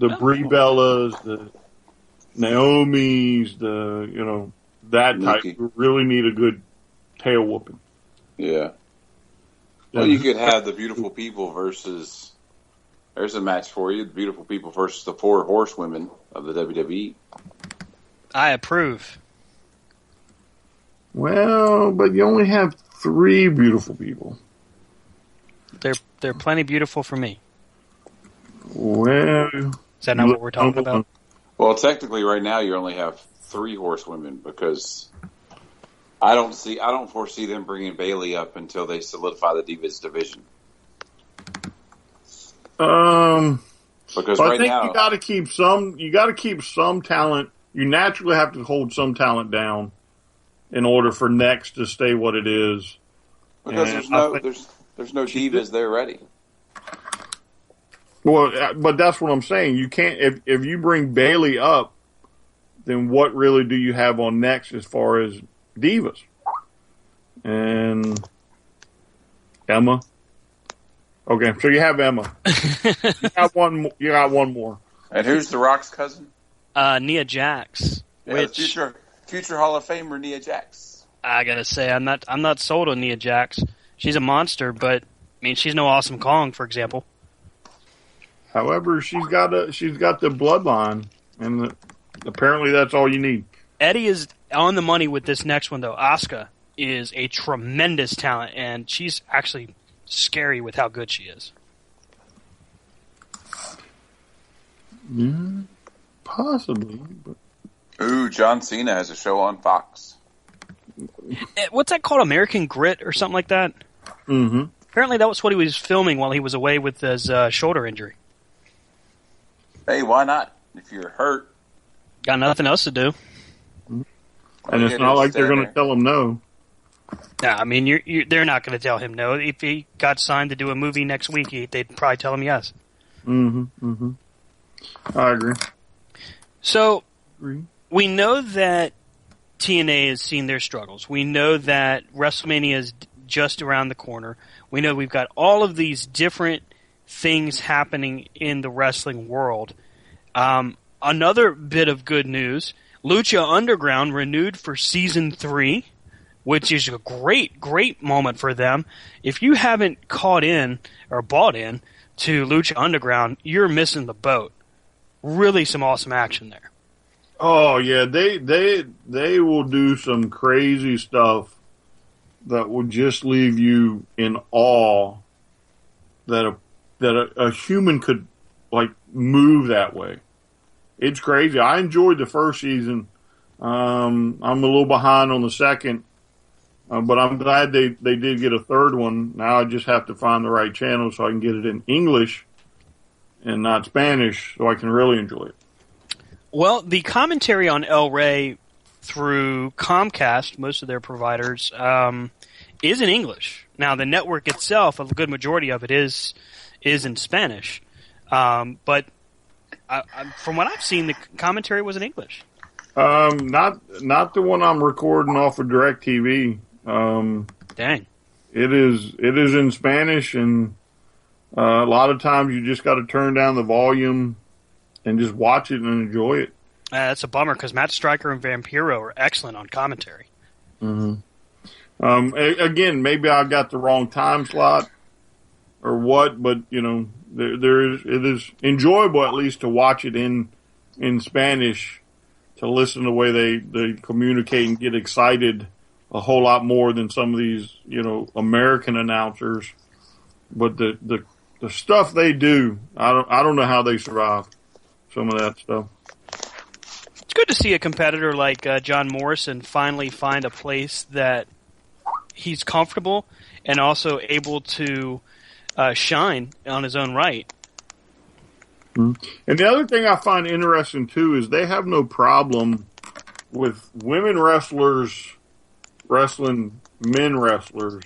The Brie Bellas, the Naomi's, that type. We really need a good tail whooping. Yeah. Well, you could have the beautiful people versus, there's a match for you, the beautiful people versus the 4 horsewomen of the WWE. I approve. Well, but you only have 3 beautiful people. They're plenty beautiful for me. Well, is that not what we're talking about? Well, technically, right now you only have 3 horsewomen because I don't foresee them bringing Bayley up until they solidify the Divas division. Because I right think now you got to keep some talent. You naturally have to hold some talent down in order for next to stay what it is. Because there's no divas there ready. Well, but that's what I'm saying. You can't if you bring Bayley up, then what really do you have on next as far as divas? And Emma. Okay, so you have Emma. You got one more. And who's The Rock's cousin? Nia Jax. Yeah, future Hall of Famer Nia Jax. I gotta say, I'm not sold on Nia Jax. She's a monster, but I mean, she's no Awesome Kong, for example. However, she's got the bloodline, and apparently that's all you need. Eddie is on the money with this next one, though. Asuka is a tremendous talent, and she's actually scary with how good she is. Yeah, possibly. But... Ooh, John Cena has a show on Fox. What's that called? American Grit or something like that? Mm-hmm. Apparently that was what he was filming while he was away with his shoulder injury. Hey, why not? If you're hurt. Got nothing else to do. And it's not like they're going to tell him no. No, I mean, they're not going to tell him no. If he got signed to do a movie next week, they'd probably tell him yes. Mm-hmm. Mm-hmm. I agree. So, we know that TNA has seen their struggles. We know that WrestleMania is just around the corner. We know we've got all of these different things happening in the wrestling world. Another bit of good news, Lucha Underground renewed for Season 3, which is a great moment for them. If you haven't caught in or bought in to Lucha Underground, you're missing the boat. Really some awesome action there. Oh yeah, they will do some crazy stuff that will just leave you in awe that a human could like move that way. It's crazy. I enjoyed the first season. I'm a little behind on the second, but I'm glad they did get a third one. Now I just have to find the right channel so I can get it in English and not Spanish, so I can really enjoy it. Well, the commentary on El Rey through Comcast, most of their providers, is in English. Now, the network itself, a good majority of it is in Spanish. But from what I've seen, the commentary was in English. Not the one I'm recording off of DirecTV. Dang. It is in Spanish, and a lot of times you just got to turn down the volume and just watch it and enjoy it. That's a bummer because Matt Stryker and Vampiro are excellent on commentary. Mm-hmm. Again, maybe I got the wrong time slot or what, but you know, it is enjoyable at least to watch it in Spanish, to listen to the way they communicate and get excited a whole lot more than some of these, you know, American announcers. But the stuff they do, I don't know how they survive some of that stuff. It's good to see a competitor like John Morrison finally find a place that he's comfortable and also able to shine on his own right. Mm-hmm. And the other thing I find interesting too is they have no problem with women wrestlers wrestling men wrestlers,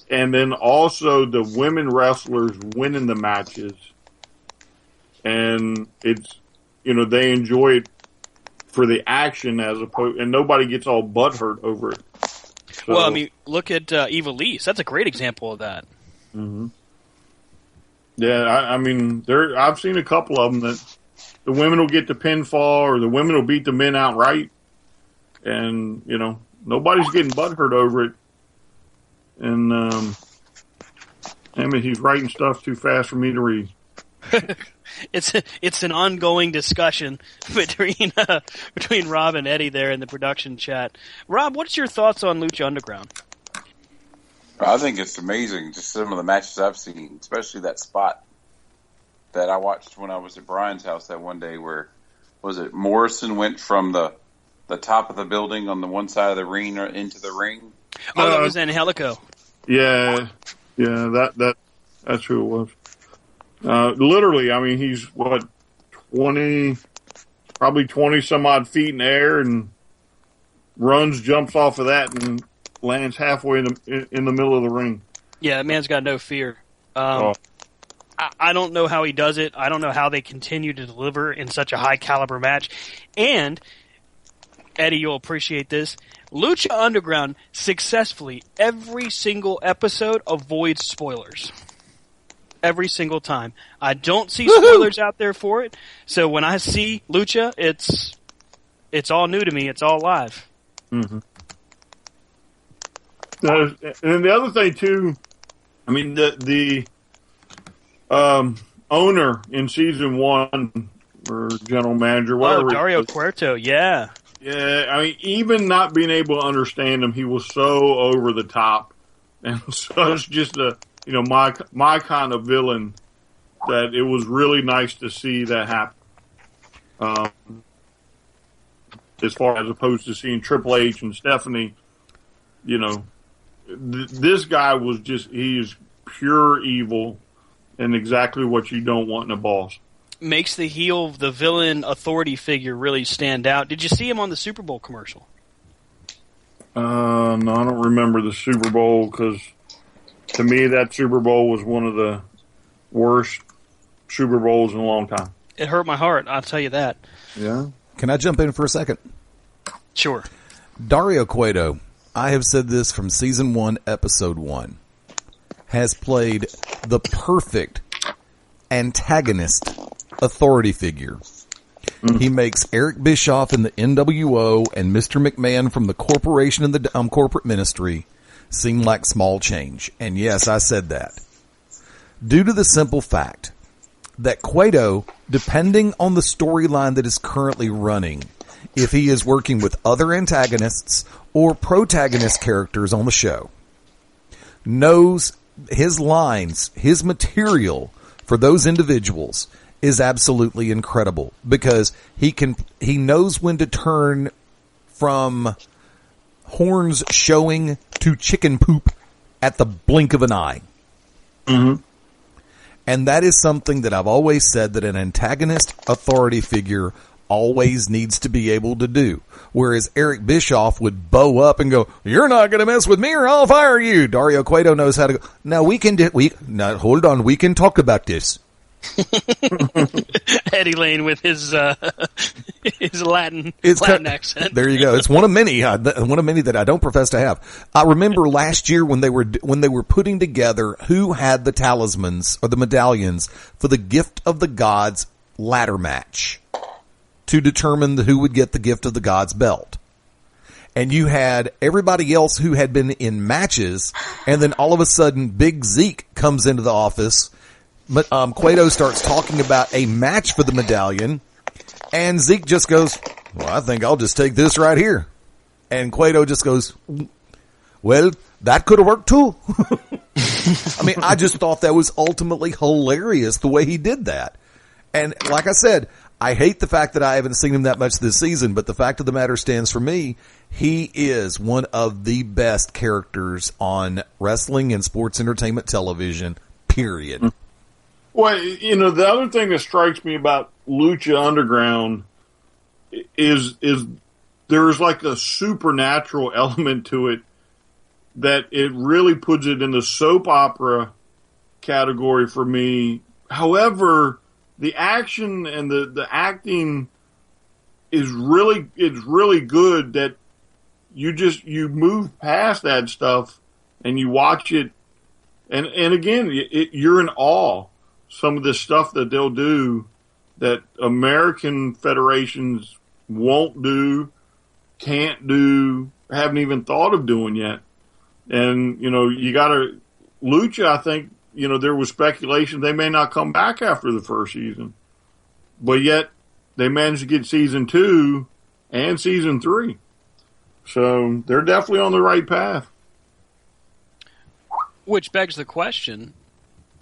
and then also the women wrestlers winning the matches. And it's, you know, they enjoy it for the action as opposed, and nobody gets all butthurt over it. So, well, I mean, look at Eva Lise. That's a great example of that. Mm-hmm. Yeah, I mean, I've seen a couple of them that the women will get the pinfall or the women will beat the men outright, and you know, nobody's getting butthurt over it. And I mean, he's writing stuff too fast for me to read. It's an ongoing discussion between Rob and Eddie there in the production chat. Rob, what's your thoughts on Lucha Underground? I think it's amazing, just some of the matches I've seen, especially that spot that I watched when I was at Brian's house that one day where, was it Morrison went from the top of the building on the one side of the ring into the ring? Oh, that was Angelico. Yeah, that's who it was. Literally, I mean, he's what, 20 some odd feet in the air and jumps off of that and lands halfway in the middle of the ring. Yeah, that man's got no fear. I don't know how he does it. I don't know how they continue to deliver in such a high caliber match. And Eddie, you'll appreciate this. Lucha Underground successfully every single episode avoids spoilers. Every single time. I don't see spoilers out there for it. So when I see Lucha, it's all new to me. It's all live. Mm-hmm. And the other thing too, I mean, the owner in season 1 or general manager, whatever. Oh, Dario Cueto, yeah. Yeah, I mean, even not being able to understand him, he was so over the top, and so it's just you know, my kind of villain, that it was really nice to see that happen. As far as opposed to seeing Triple H and Stephanie, you know, this guy was he is pure evil and exactly what you don't want in a boss. Makes the heel, the villain authority figure really stand out. Did you see him on the Super Bowl commercial? No, I don't remember the Super Bowl because to me that Super Bowl was one of the worst Super Bowls in a long time. It hurt my heart, I'll tell you that. Yeah. Can I jump in for a second? Sure. Dario Cueto, I have said this from season 1, episode 1, has played the perfect antagonist authority figure. He makes Eric Bischoff in the NWO and Mr. McMahon from the corporation and the corporate ministry seem like small change. And yes, I said that. Due to the simple fact that Cueto, depending on the storyline that is currently running, if he is working with other antagonists or protagonist characters on the show, knows his lines, his material for those individuals is absolutely incredible, because he knows when to turn from horns showing to chicken poop at the blink of an eye. Mm-hmm. And that is something that I've always said that an antagonist authority figure always needs to be able to do. Whereas Eric Bischoff would bow up and go, "You're not going to mess with me or I'll fire you." Dario Cueto knows how to go, "Now hold on, we can talk about this." Eddie Lane with his Latin accent. There you go. It's one of many that I don't profess to have. I remember last year when they were putting together who had the talismans or the medallions for the Gift of the Gods ladder match to determine who would get the Gift of the Gods belt. And you had everybody else who had been in matches, and then all of a sudden Big Zeke comes into the office. But Cueto starts talking about a match for the medallion, and Zeke just goes, "Well, I think I'll just take this right here." And Cueto just goes, "Well, that could have worked too." I mean, I just thought that was ultimately hilarious the way he did that. And like I said, I hate the fact that I haven't seen him that much this season, but the fact of the matter stands for me, he is one of the best characters on wrestling and sports entertainment television, period. Well, the other thing that strikes me about Lucha Underground is there's like a supernatural element to it that it really puts it in the soap opera category for me. However, the action and the acting is really good that you move past that stuff and you watch it, and again, you're in awe. Some of the stuff that they'll do that American federations won't do, can't do, haven't even thought of doing yet. And, you gotta, Lucha, I think, there was speculation they may not come back after the first season. But yet, they managed to get season 2 and season 3. So, they're definitely on the right path. Which begs the question,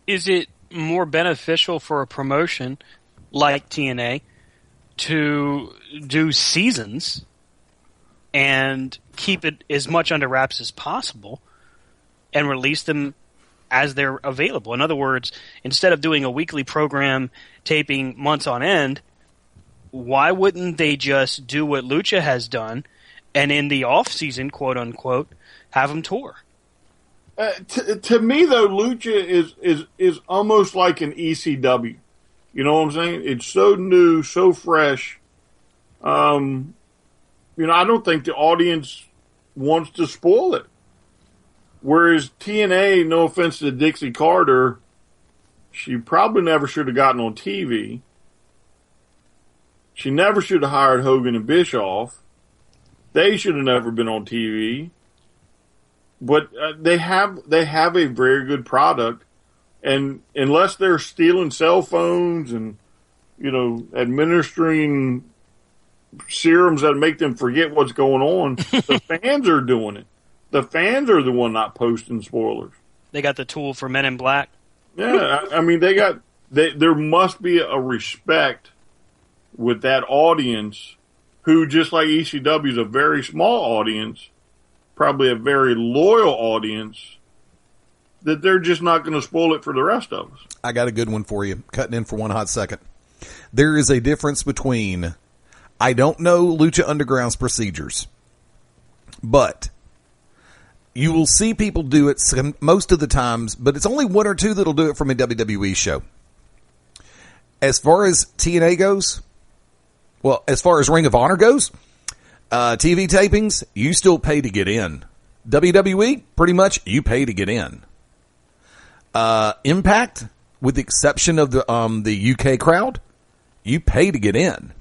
is it more beneficial for a promotion like TNA to do seasons and keep it as much under wraps as possible and release them as they're available? In other words, instead of doing a weekly program taping months on end, why wouldn't they just do what Lucha has done and in the off season, quote unquote, have them tour? To me, though, Lucha is almost like an ECW. You know what I'm saying? It's so new, so fresh. I don't think the audience wants to spoil it. Whereas TNA, no offense to Dixie Carter, she probably never should have gotten on TV. She never should have hired Hogan and Bischoff. They should have never been on TV. But they have a very good product, and unless they're stealing cell phones and administering serums that make them forget what's going on, the fans are doing it. The fans are the one not posting spoilers. They got the tool for Men in Black. Yeah, I mean there must be a respect with that audience, who, just like ECW, is a very small audience. Probably a very loyal audience, that they're just not going to spoil it for the rest of us. I got a good one for you, cutting in for one hot second. There is a difference between, I don't know Lucha Underground's procedures, but you will see people do it most of the times, but it's only one or two that'll do it from a WWE show. As far as TNA goes, well, as far as Ring of Honor goes, TV tapings, you still pay to get in. WWE, pretty much, you pay to get in. Impact, with the exception of the UK crowd, you pay to get in.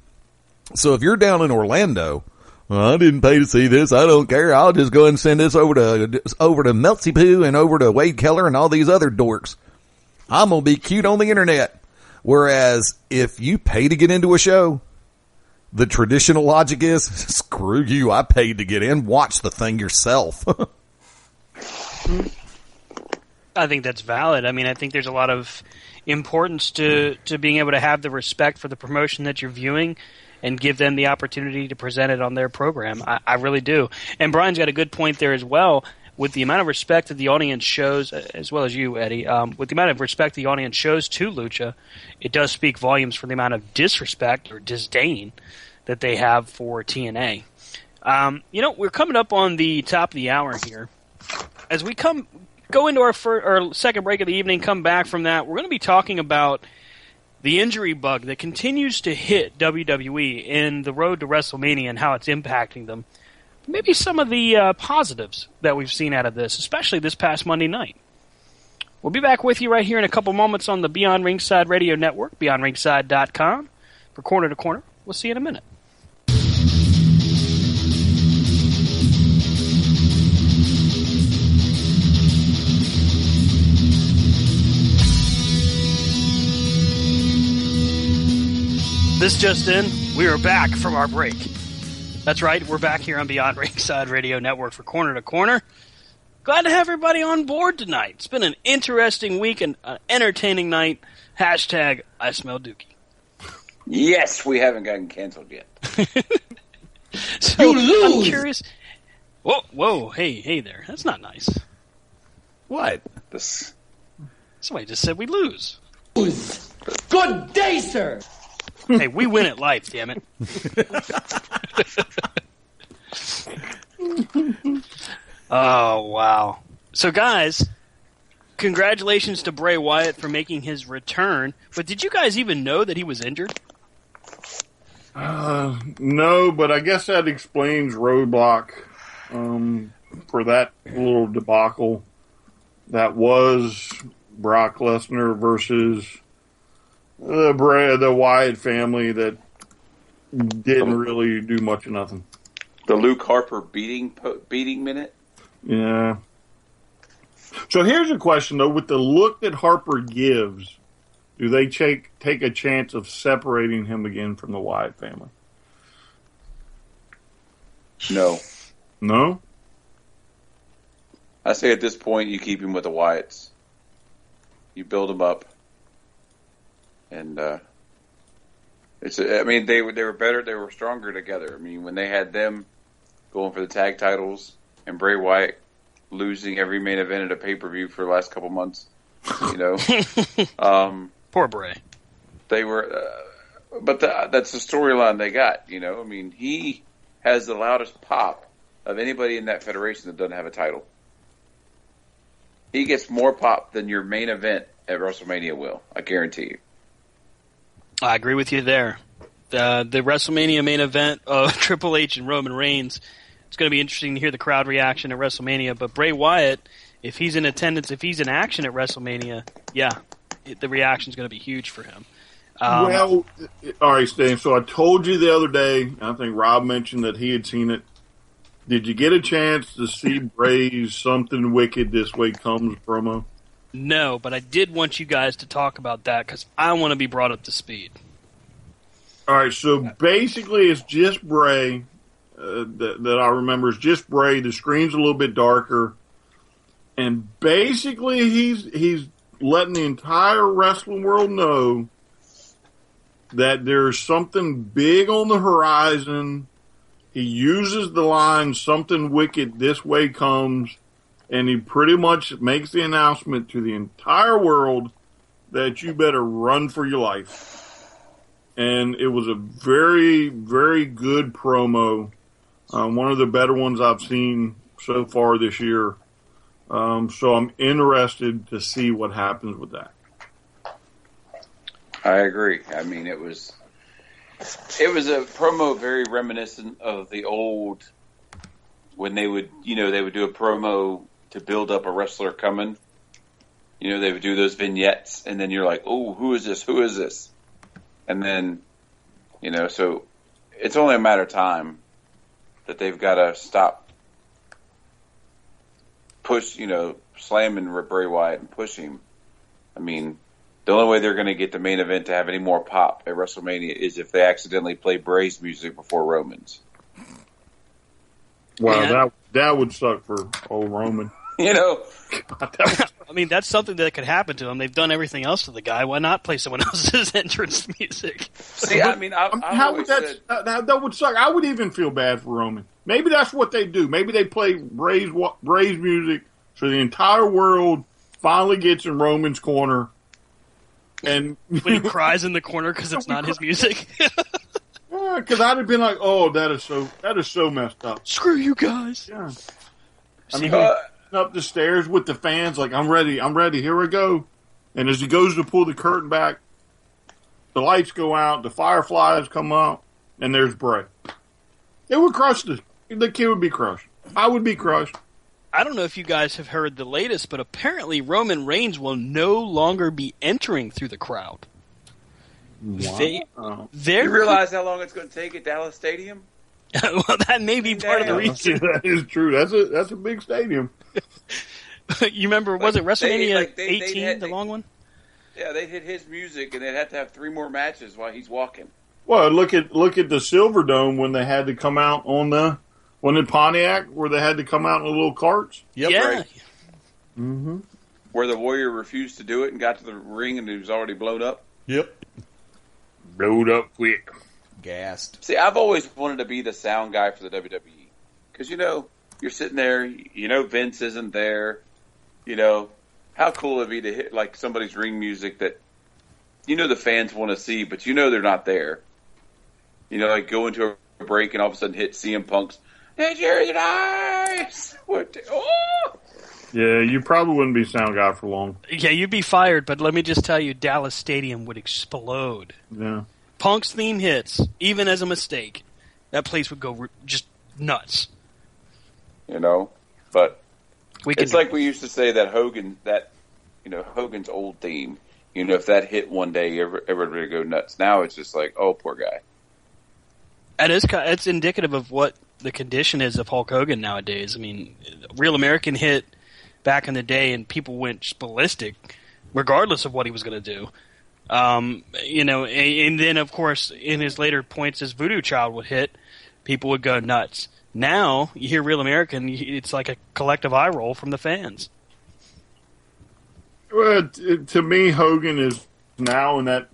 So if you're down in Orlando, well, I didn't pay to see this. I don't care. I'll just go and send this over to Meltsy Poo and over to Wade Keller and all these other dorks. I'm going to be cute on the internet. Whereas if you pay to get into a show, the traditional logic is, screw you. I paid to get in. Watch the thing yourself. I think that's valid. I mean, I think there's a lot of importance to being able to have the respect for the promotion that you're viewing and give them the opportunity to present it on their program. I really do. And Brian's got a good point there as well. With the amount of respect that the audience shows, as well as you, Eddie, with the amount of respect the audience shows to Lucha, it does speak volumes for the amount of disrespect or disdain that they have for TNA. We're coming up on the top of the hour here. As we go into our second break of the evening, come back from that, we're going to be talking about the injury bug that continues to hit WWE in the road to WrestleMania and how it's impacting them. Maybe some of the positives that we've seen out of this, especially this past Monday night. We'll be back with you right here in a couple moments on the Beyond Ringside Radio Network, beyondringside.com. For Corner to Corner, we'll see you in a minute. This just in, we are back from our break. That's right, we're back here on Beyond Ringside Radio Network for Corner to Corner. Glad to have everybody on board tonight. It's been an interesting week and an entertaining night. Hashtag I smell Dookie. Yes, we haven't gotten canceled yet. So, you lose. I'm curious. Whoa, hey there. That's not nice. What? Somebody just said we lose. Good day, sir. Hey, we win at life, damn it. Oh, wow. So, guys, congratulations to Bray Wyatt for making his return. But did you guys even know that he was injured? No, but I guess that explains Roadblock for that little debacle that was Brock Lesnar versus the Wyatt family that didn't really do much of nothing. The Luke Harper beating minute? Yeah. So here's a question, though. With the look that Harper gives, do they take a chance of separating him again from the Wyatt family? No. No? I say at this point, you keep him with the Wyatts. You build him up. And they were better. They were stronger together. I mean, when they had them going for the tag titles and Bray Wyatt losing every main event at a pay-per-view for the last couple months, Poor Bray. They were, but that's the storyline they got. I mean, he has the loudest pop of anybody in that federation that doesn't have a title. He gets more pop than your main event at WrestleMania will. I guarantee you. I agree with you there. The WrestleMania main event of Triple H and Roman Reigns, it's going to be interesting to hear the crowd reaction at WrestleMania. But Bray Wyatt, if he's in attendance, if he's in action at WrestleMania, the reaction is going to be huge for him. All right, Stan. So I told you the other day, I think Rob mentioned that he had seen it. Did you get a chance to see Bray's Something Wicked This Way Comes promo? No, but I did want you guys to talk about that because I want to be brought up to speed. All right, so basically it's just Bray that I remember is just Bray. The screen's a little bit darker, and basically he's letting the entire wrestling world know that there's something big on the horizon. He uses the line "Something wicked this way comes." And he pretty much makes the announcement to the entire world that you better run for your life. And it was a very, very good promo. One of the better ones I've seen so far this year. So I'm interested to see what happens with that. I agree. I mean, it was a promo very reminiscent of the old when they would do a promo to build up a wrestler coming, they would do those vignettes, and then you're like, oh, who is this? Who is this? And then, so it's only a matter of time that they've got to stop slamming Bray Wyatt and push him. I mean, the only way they're going to get the main event to have any more pop at WrestleMania is if they accidentally play Bray's music before Roman's. Wow, that would suck for old Roman. I mean, that's something that could happen to him. They've done everything else to the guy. Why not play someone else's entrance music? See, I mean, how would that would suck? I would even feel bad for Roman. Maybe that's what they do. Maybe they play Bray's music so the entire world finally gets in Roman's corner. And when he cries in the corner because it's not his music. Because I'd have been like, "Oh, that is so messed up." Screw you guys. Yeah. I mean, up the stairs with the fans, like, I'm ready, here we go. And as he goes to pull the curtain back, the lights go out, the fireflies come out, and there's Bray. It would crush the kid would be crushed. I would be crushed. I don't know if you guys have heard the latest, but apparently Roman Reigns will no longer be entering through the crowd. Wow. You realize how long it's going to take at Dallas Stadium? Well, that may be part of the reason. That is true. That's a big stadium. You remember, was it WrestleMania 18, the long one? Yeah, they hit his music, and they'd have to have 3 more matches while he's walking. Well, look at the Silver Dome when they had to come out on the one in Pontiac where they had to come out in the little carts. Yep. Yeah. Right. Mm-hmm. Where the Warrior refused to do it and got to the ring and it was already blown up. Yep. Blowed up quick. Gassed. See, I've always wanted to be the sound guy for the WWE. Because, you're sitting there, Vince isn't there. How cool would it be to hit, like, somebody's ring music that, the fans want to see, but they're not there. Like go into a break and all of a sudden hit CM Punk's, "Hey, Jerry, nice!" Yeah, you probably wouldn't be sound guy for long. Yeah, you'd be fired, but let me just tell you, Dallas Stadium would explode. Yeah. Punk's theme hits, even as a mistake, that place would go just nuts. But it's like we used to say that Hogan's old theme, if that hit one day, everybody would go nuts. Now it's just like, oh, poor guy. It's indicative of what the condition is of Hulk Hogan nowadays. I mean, Real American hit back in the day, and people went ballistic, regardless of what he was going to do. And then, of course, in his later points, as Voodoo Child would hit, people would go nuts. Now, you hear Real American, it's like a collective eye roll from the fans. Well, to me, Hogan is now in that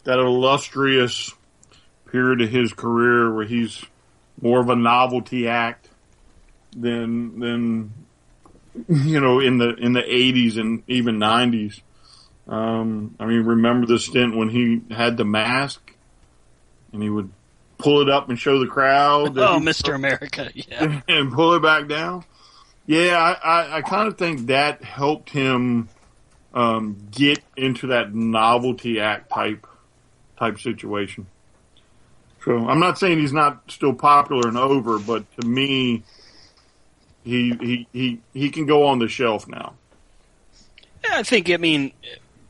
illustrious period of his career where he's more of a novelty act than in the 80s and even 90s. Remember the stint when he had the mask and he would pull it up and show the crowd. Oh, Mr. America, yeah. And pull it back down. Yeah, I kind of think that helped him get into that novelty act type situation. So I'm not saying he's not still popular and over, but to me, he can go on the shelf now. Yeah, I think,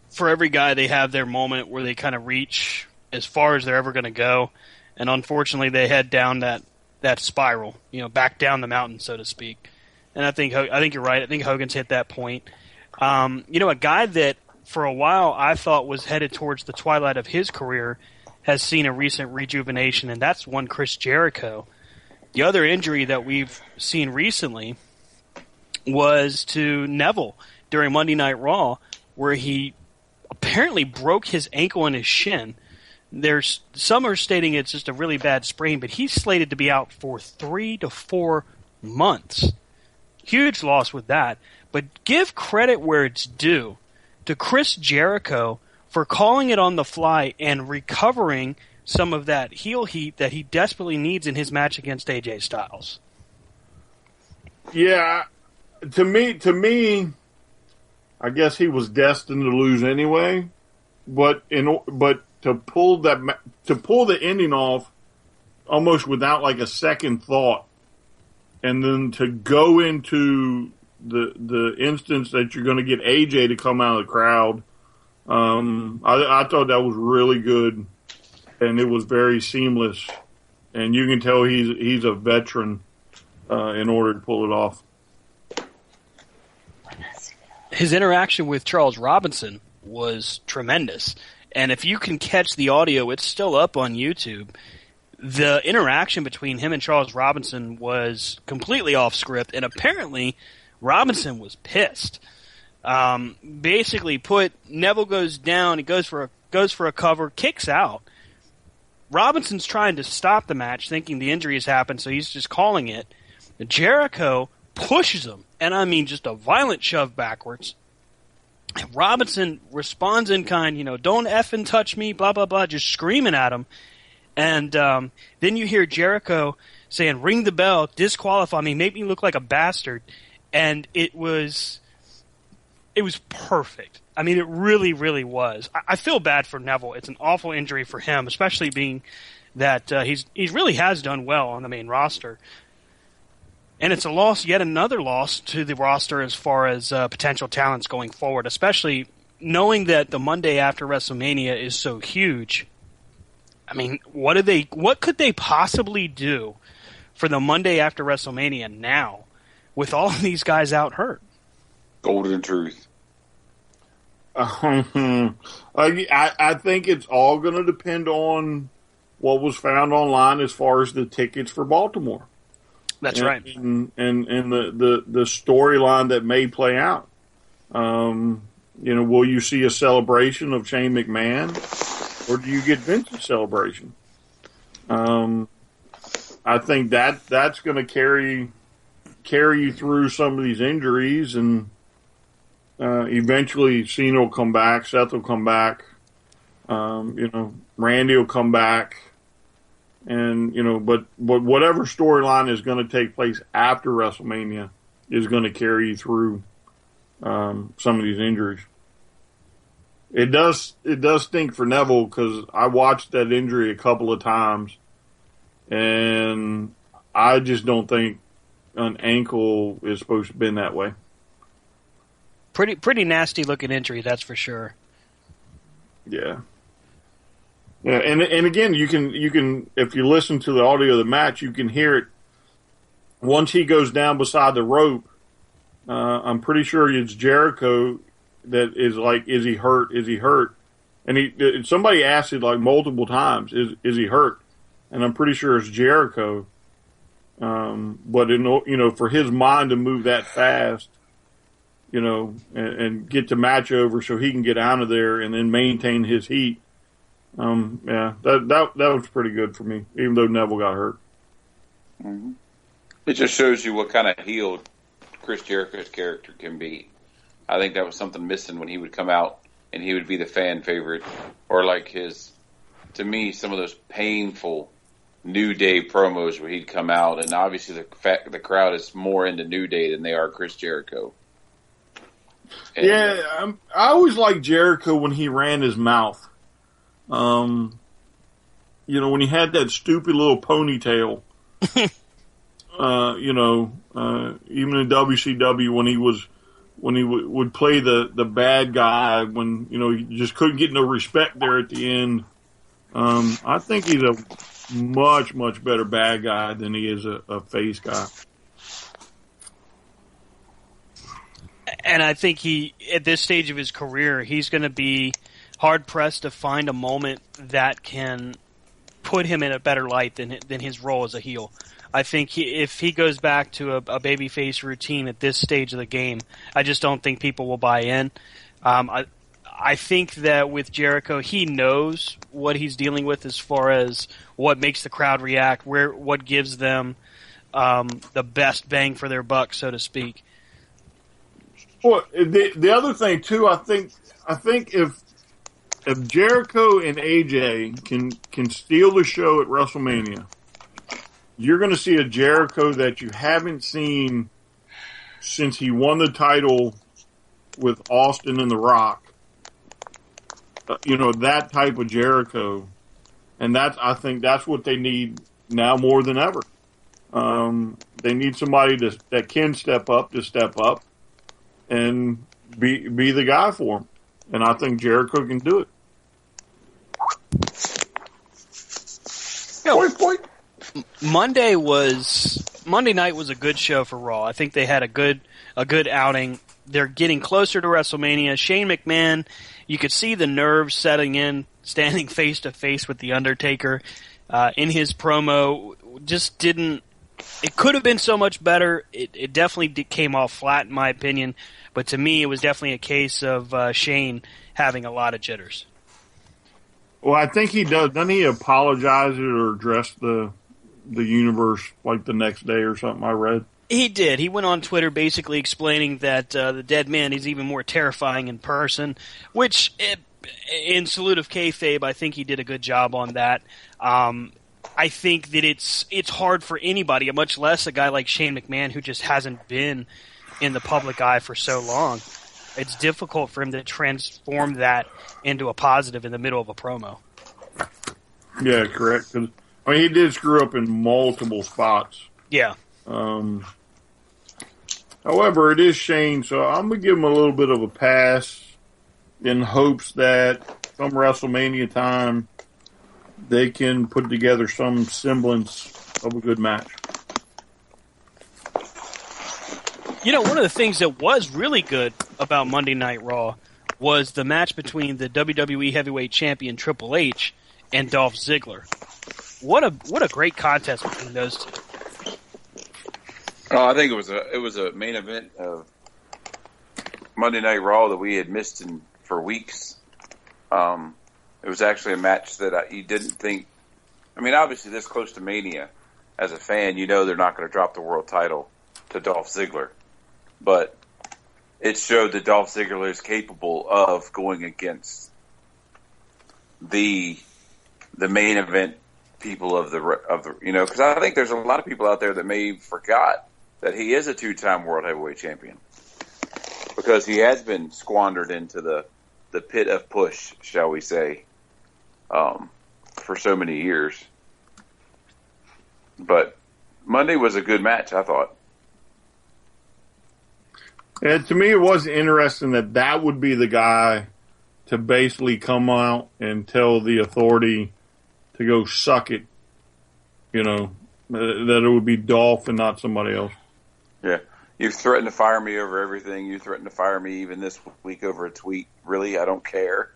for every guy, they have their moment where they kind of reach as far as they're ever going to go. And unfortunately, they head down that spiral, back down the mountain, so to speak. And I think you're right. I think Hogan's hit that point. A guy that for a while I thought was headed towards the twilight of his career has seen a recent rejuvenation, and that's one Chris Jericho. The other injury that we've seen recently was to Neville during Monday Night Raw, where he apparently broke his ankle and his shin. There's some are stating it's just a really bad sprain, but he's slated to be out for 3 to 4 months. Huge loss with that. But give credit where it's due to Chris Jericho for calling it on the fly and recovering some of that heel heat that he desperately needs in his match against AJ Styles. Yeah, to me, I guess he was destined to lose anyway. But to pull the ending off almost without like a second thought, and then to go into the instance that you're going to get AJ to come out of the crowd, I thought that was really good, and it was very seamless, and you can tell he's a veteran in order to pull it off. His interaction with Charles Robinson was tremendous. And if you can catch the audio, it's still up on YouTube. The interaction between him and Charles Robinson was completely off script, and apparently Robinson was pissed. Basically Neville goes down, he goes for a cover, kicks out. Robinson trying to stop the match, thinking the injury has happened, so he's just calling it. Jericho pushes him, and I mean just a violent shove backwards. Robinson responds in kind, don't effing touch me, blah, blah, blah, just screaming at him. And then you hear Jericho saying, ring the bell, disqualify me, make me look like a bastard. And it was perfect. I mean, it really, really was. I feel bad for Neville. It's an awful injury for him, especially being that he really has done well on the main roster. And it's a loss, yet another loss to the roster as far as potential talents going forward, especially knowing that the Monday after WrestleMania is so huge. I mean, what could they possibly do for the Monday after WrestleMania now with all of these guys out hurt? Golden truth. I think it's all going to depend on what was found online as far as the tickets for Baltimore. That's right. And the storyline that may play out. Will you see a celebration of Shane McMahon, or do you get Vince's celebration? I think that's going to carry you through some of these injuries, and eventually Cena will come back, Seth will come back, Randy will come back. And, but whatever storyline is going to take place after WrestleMania is going to carry you through some of these injuries. It does stink for Neville because I watched that injury a couple of times, and I just don't think an ankle is supposed to have been that way. Pretty nasty looking injury, that's for sure. Yeah. Yeah, and again, you can if you listen to the audio of the match, you can hear it. Once he goes down beside the rope, I'm pretty sure it's Jericho that is like, "Is he hurt? Is he hurt?" And somebody asked it like multiple times, "Is he hurt?" And I'm pretty sure it's Jericho. But for his mind to move that fast, and get the match over so he can get out of there and then maintain his heat. That was pretty good for me, even though Neville got hurt. Mm-hmm. It just shows you what kind of heel Chris Jericho's character can be. I think that was something missing when he would come out and he would be the fan favorite, or like to me, some of those painful New Day promos where he'd come out, and obviously the crowd is more into New Day than they are Chris Jericho. And I always liked Jericho when he ran his mouth. When he had that stupid little ponytail, even in WCW when he would play the bad guy, when, he just couldn't get no respect there at the end. I think he's a much, much better bad guy than he is a face guy. And I think at this stage of his career, he's going to be hard-pressed to find a moment that can put him in a better light than his role as a heel. I think if he goes back to a babyface routine at this stage of the game, I just don't think people will buy in. I think that with Jericho, he knows what he's dealing with as far as what makes the crowd react, what gives them the best bang for their buck, so to speak. Well, the other thing too, I think if Jericho and AJ can steal the show at WrestleMania, you're going to see a Jericho that you haven't seen since he won the title with Austin and The Rock. That type of Jericho, and I think that's what they need now more than ever. They need somebody that can step up, and be the guy for him. And I think Jericho can do it. Monday night was a good show for Raw. I think they had a good outing. They're getting closer to WrestleMania. Shane McMahon, you could see the nerves setting in, standing face to face with The Undertaker. In his promo, just didn't. It could have been so much better. It definitely came off flat, in my opinion. But to me, it was definitely a case of Shane having a lot of jitters. Well, I think he does. Doesn't he apologize or address the universe like the next day or something? I read. He did. He went on Twitter basically explaining that the dead man is even more terrifying in person, which, in salute of kayfabe, I think he did a good job on that. I think that it's hard for anybody, much less a guy like Shane McMahon who just hasn't been in the public eye for so long. It's difficult for him to transform that into a positive in the middle of a promo. Yeah, correct. 'Cause, I mean, he did screw up in multiple spots. Yeah. However, it is Shane, so I'm going to give him a little bit of a pass in hopes that come WrestleMania time, they can put together some semblance of a good match. You know, one of the things that was really good about Monday Night Raw was the match between the WWE Heavyweight Champion Triple H and Dolph Ziggler. What a great contest between those two. Oh, I think it was a main event of Monday Night Raw that we had missed for weeks. It was actually a match that you didn't think. I mean, obviously, this close to Mania, as a fan, you know they're not going to drop the world title to Dolph Ziggler, but it showed that Dolph Ziggler is capable of going against the main event people of the because I think there's a lot of people out there that may have forgot that he is a 2-time world heavyweight champion because he has been squandered into the pit of push, shall we say, for so many years. But Monday was a good match, I thought. And to me, it was interesting that would be the guy to basically come out and tell the authority to go suck it, that it would be Dolph and not somebody else. Yeah. You've threatened to fire me over everything. You threatened to fire me even this week over a tweet. Really? I don't care.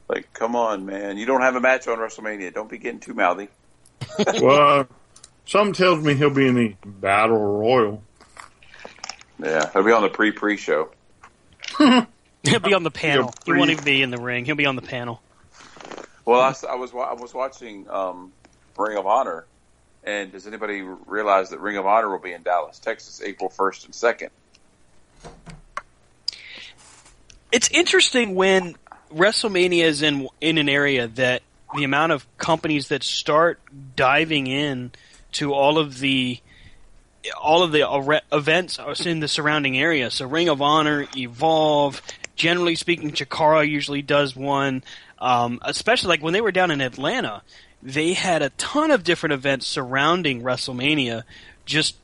like, come on, man. You don't have a match on WrestleMania. Don't be getting too mouthy. Well, something tells me he'll be in the Battle Royal. Yeah, he'll be on the pre-show. He'll be on the panel. He won't even be in the ring. He'll be on the panel. Well, I was watching Ring of Honor, and does anybody realize that Ring of Honor will be in Dallas, Texas, April 1st and 2nd? It's interesting when WrestleMania is in an area that the amount of companies that start diving in to all of the events in the surrounding area. So Ring of Honor, Evolve, generally speaking, Chikara usually does one. Especially like when they were down in Atlanta, they had a ton of different events surrounding WrestleMania just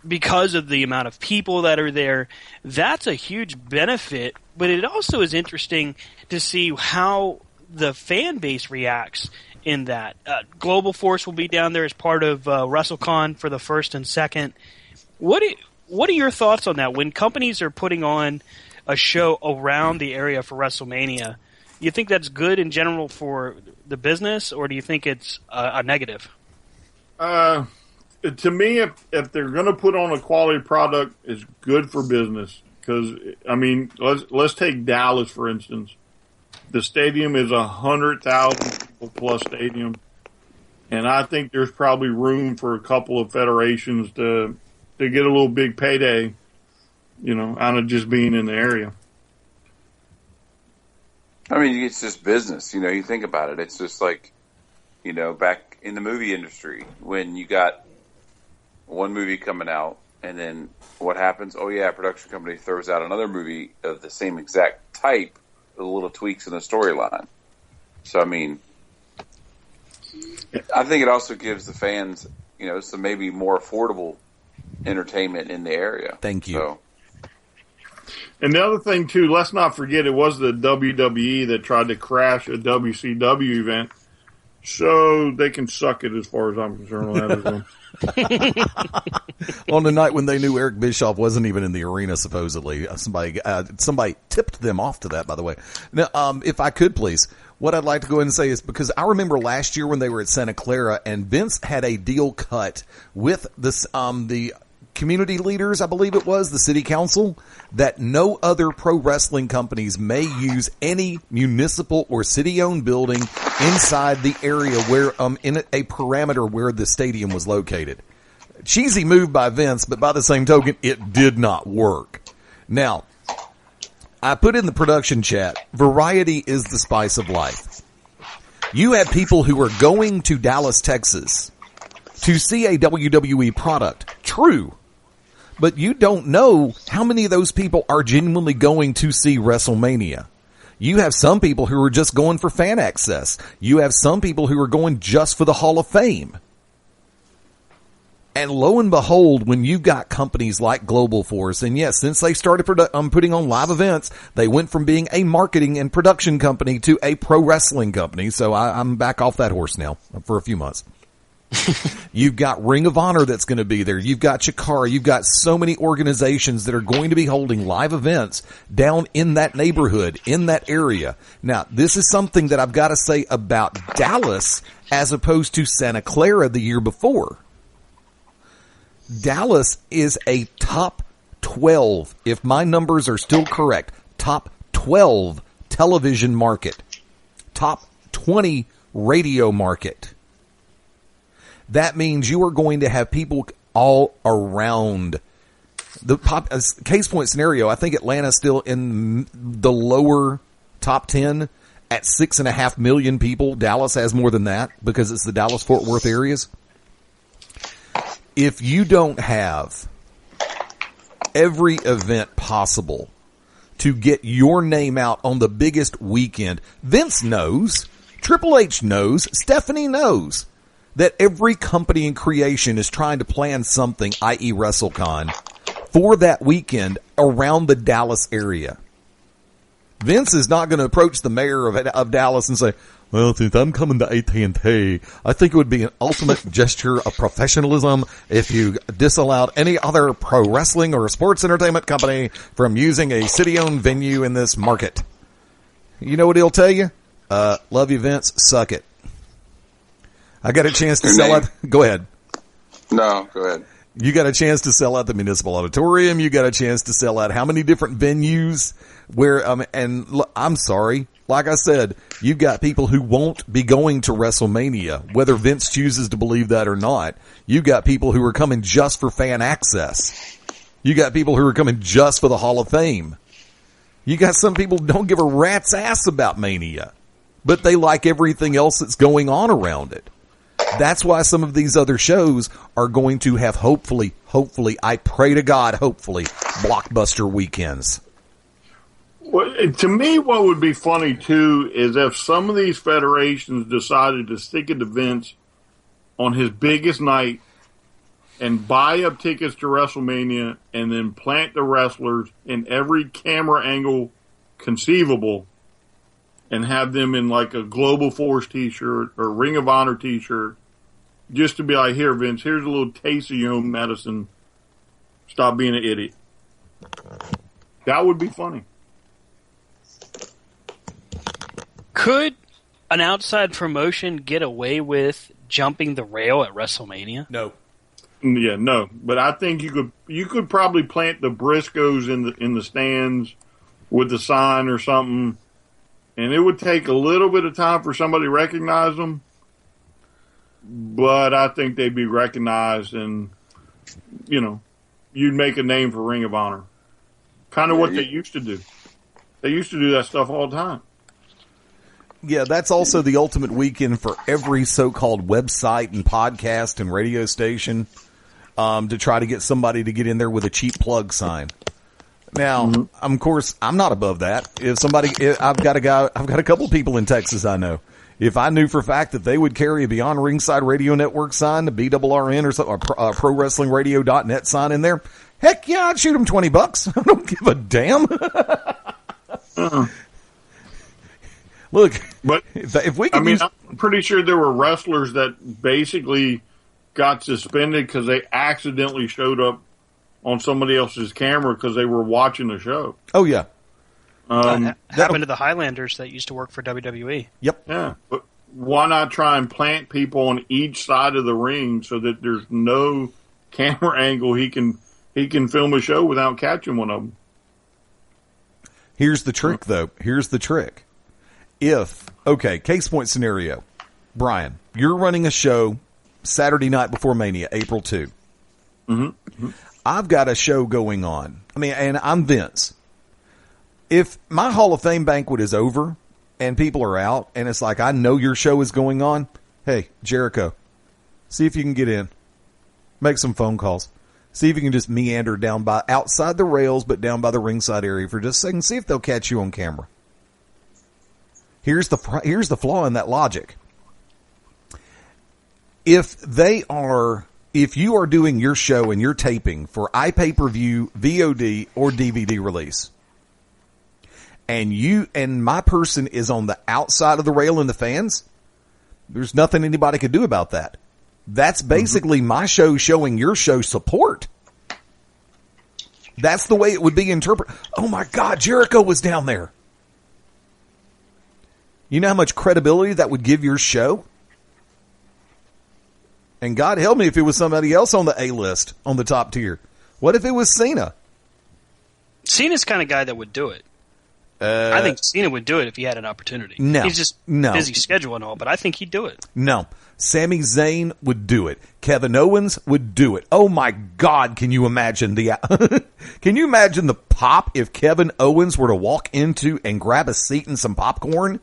because of the amount of people that are there. That's a huge benefit, but it also is interesting to see how the fan base reacts in that. Global Force will be down there as part of WrestleCon for the 1st and 2nd. What are your thoughts on that? When companies are putting on a show around the area for WrestleMania, you think that's good in general for the business, or do you think it's a negative? To me, if they're going to put on a quality product, it's good for business. Because, I mean, let's take Dallas, for instance. The stadium is 100,000 people plus stadium. And I think there's probably room for a couple of federations to get a little big payday, out of just being in the area. I mean, it's just business. You think about it. It's just like, back in the movie industry when you got one movie coming out and then what happens? Oh, yeah, a production company throws out another movie of the same exact type with little tweaks in the storyline. So, I mean, I think it also gives the fans, some maybe more affordable entertainment in the area. Thank you. So, And the other thing, too, let's not forget it was the WWE that tried to crash a WCW event. So they can suck it as far as I'm concerned on that as well. On the night when they knew Eric Bischoff wasn't even in the arena, supposedly. Somebody tipped them off to that, by the way. Now, if I could, please, what I'd like to go ahead and say is, because I remember last year when they were at Santa Clara and Vince had a deal cut with this, the community leaders, I believe it was, the city council, that no other pro wrestling companies may use any municipal or city-owned building inside the area where, in a parameter where the stadium was located. Cheesy move by Vince, but by the same token, it did not work. Now, I put in the production chat, variety is the spice of life. You have people who are going to Dallas, Texas to see a WWE product. True. But you don't know how many of those people are genuinely going to see WrestleMania. You have some people who are just going for fan access. You have some people who are going just for the Hall of Fame. And lo and behold, when you've got companies like Global Force, and yes, since they started putting on live events, they went from being a marketing and production company to a pro wrestling company. So I'm back off that horse now for a few months. You've got Ring of Honor that's going to be there. You've got Chikara. You've got so many organizations that are going to be holding live events down in that neighborhood, in that area. Now, this is something that I've got to say about Dallas as opposed to Santa Clara the year before. Dallas is a top 12, if my numbers are still correct, top 12 television market, top 20 radio market. That means you are going to have people all around. The case point scenario, I think Atlanta's still in the lower top 10 at 6.5 million people. Dallas has more than that because it's the Dallas-Fort Worth areas. If you don't have every event possible to get your name out on the biggest weekend, Vince knows, Triple H knows, Stephanie knows that every company in creation is trying to plan something, i.e. WrestleCon, for that weekend around the Dallas area. Vince is not going to approach the mayor of Dallas and say, well, since I'm coming to AT&T, I think it would be an ultimate gesture of professionalism if you disallowed any other pro wrestling or sports entertainment company from using a city-owned venue in this market. You know what he'll tell you? Love you, Vince. Suck it. I got a chance to sell out. Go ahead. No, go ahead. You got a chance to sell out the Municipal Auditorium. You got a chance to sell out how many different venues where, and I'm sorry, like I said, you've got people who won't be going to WrestleMania, whether Vince chooses to believe that or not. You've got people who are coming just for fan access. You got people who are coming just for the Hall of Fame. You got some people who don't give a rat's ass about Mania, but they like everything else that's going on around it. That's why some of these other shows are going to have hopefully, I pray to God, hopefully, blockbuster weekends. Well, to me, what would be funny, too, is if some of these federations decided to stick it to Vince on his biggest night and buy up tickets to WrestleMania and then plant the wrestlers in every camera angle conceivable and have them in like a Global Force t-shirt or Ring of Honor t-shirt just to be like, here, Vince, here's a little taste of your own medicine. Stop being an idiot. That would be funny. Could an outside promotion get away with jumping the rail at WrestleMania? No. Yeah, no. But I think you could probably plant the Briscoes in the stands with the sign or something. And it would take a little bit of time for somebody to recognize them. But I think they'd be recognized and, you know, you'd make a name for Ring of Honor. Kind of what they used to do. They used to do that stuff all the time. Yeah, that's also the ultimate weekend for every so-called website and podcast and radio station to try to get somebody to get in there with a cheap plug sign. Now, of course, I'm not above that. I've got a couple people in Texas I know. If I knew for a fact that they would carry a Beyond Ringside Radio Network sign, the BRRN or something, or ProWrestlingRadio.net sign in there, Heck yeah, I'd shoot him $20. I don't give a damn. Look, but if we can I'm pretty sure there were wrestlers that basically got suspended because they accidentally showed up on somebody else's camera because they were watching the show. Oh, yeah. Happened to the Highlanders that used to work for WWE. Yep. Yeah, but why not try and plant people on each side of the ring so that there's no camera angle he can film a show without catching one of them? Here's the trick, though. Here's the trick. Case point scenario. Brian, you're running a show Saturday night before Mania, April 2. Mm-hmm. I've got a show going on. And I'm Vince. If my Hall of Fame banquet is over and people are out and it's like, I know your show is going on, hey, Jericho, see if you can get in. Make some phone calls. See if you can just meander down by outside the rails, but down by the ringside area for just a second. See if they'll catch you on camera. Here's the flaw in that logic. If you are doing your show and you're taping for iPay-per-view, VOD, or DVD release, and my person is on the outside of the rail in the fans, there's nothing anybody could do about that. That's basically my show showing your show support. That's the way it would be interpreted. Oh my God, Jericho was down there. You know how much credibility that would give your show? And God help me if it was somebody else on the A-list, on the top tier. What if it was Cena? Cena's the kind of guy that would do it. I think Cena would do it if he had an opportunity. No. He's just busy schedule and all, but I think he'd do it. No. Sami Zayn would do it. Kevin Owens would do it. Oh my God, can you imagine can you imagine the pop if Kevin Owens were to walk into and grab a seat and some popcorn?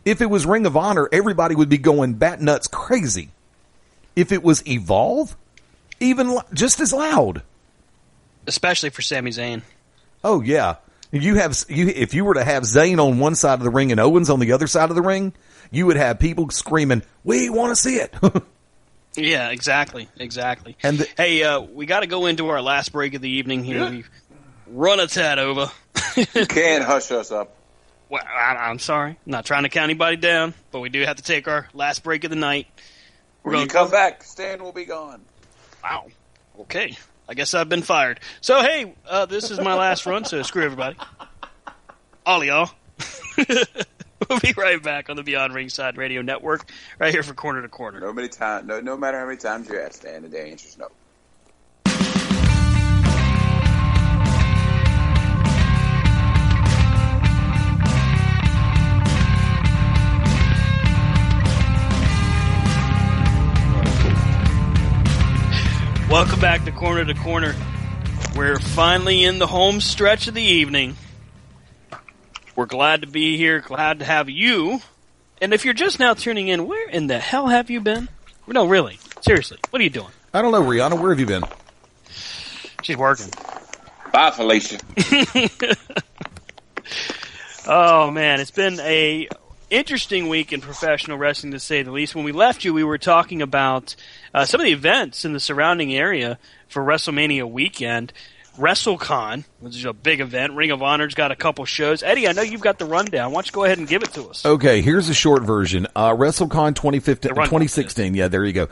If it was Ring of Honor, everybody would be going bat nuts crazy. If it was Evolve, even just as loud. Especially for Sami Zayn. Oh yeah. If you were to have Zayn on one side of the ring and Owens on the other side of the ring, you would have people screaming, "We want to see it." Yeah, exactly. And we got to go into our last break of the evening here. Yeah. We've run a tad over. You can't hush us up. Well, I'm sorry. I'm not trying to count anybody down, but we do have to take our last break of the night. When you come back, Stan will be gone. Wow. Okay. I guess I've been fired. So, hey, this is my last run, so screw everybody. All of y'all. We'll be right back on the Beyond Ringside Radio Network, right here for Corner to Corner. No matter how many times you ask, Stan, the answer's no. Welcome back to Corner. We're finally in the home stretch of the evening. We're glad to be here, glad to have you. And if you're just now tuning in, where in the hell have you been? No, really. Seriously. What are you doing? I don't know, Rihanna. Where have you been? She's working. Bye, Felicia. Oh, man. It's been a interesting week in professional wrestling, to say the least. When we left you, we were talking about some of the events in the surrounding area for WrestleMania weekend. WrestleCon, which is a big event. Ring of Honor's got a couple shows. Eddie, I know you've got the rundown. Why don't you go ahead and give it to us? Okay, here's a short version. WrestleCon 2016. Yeah, there you go.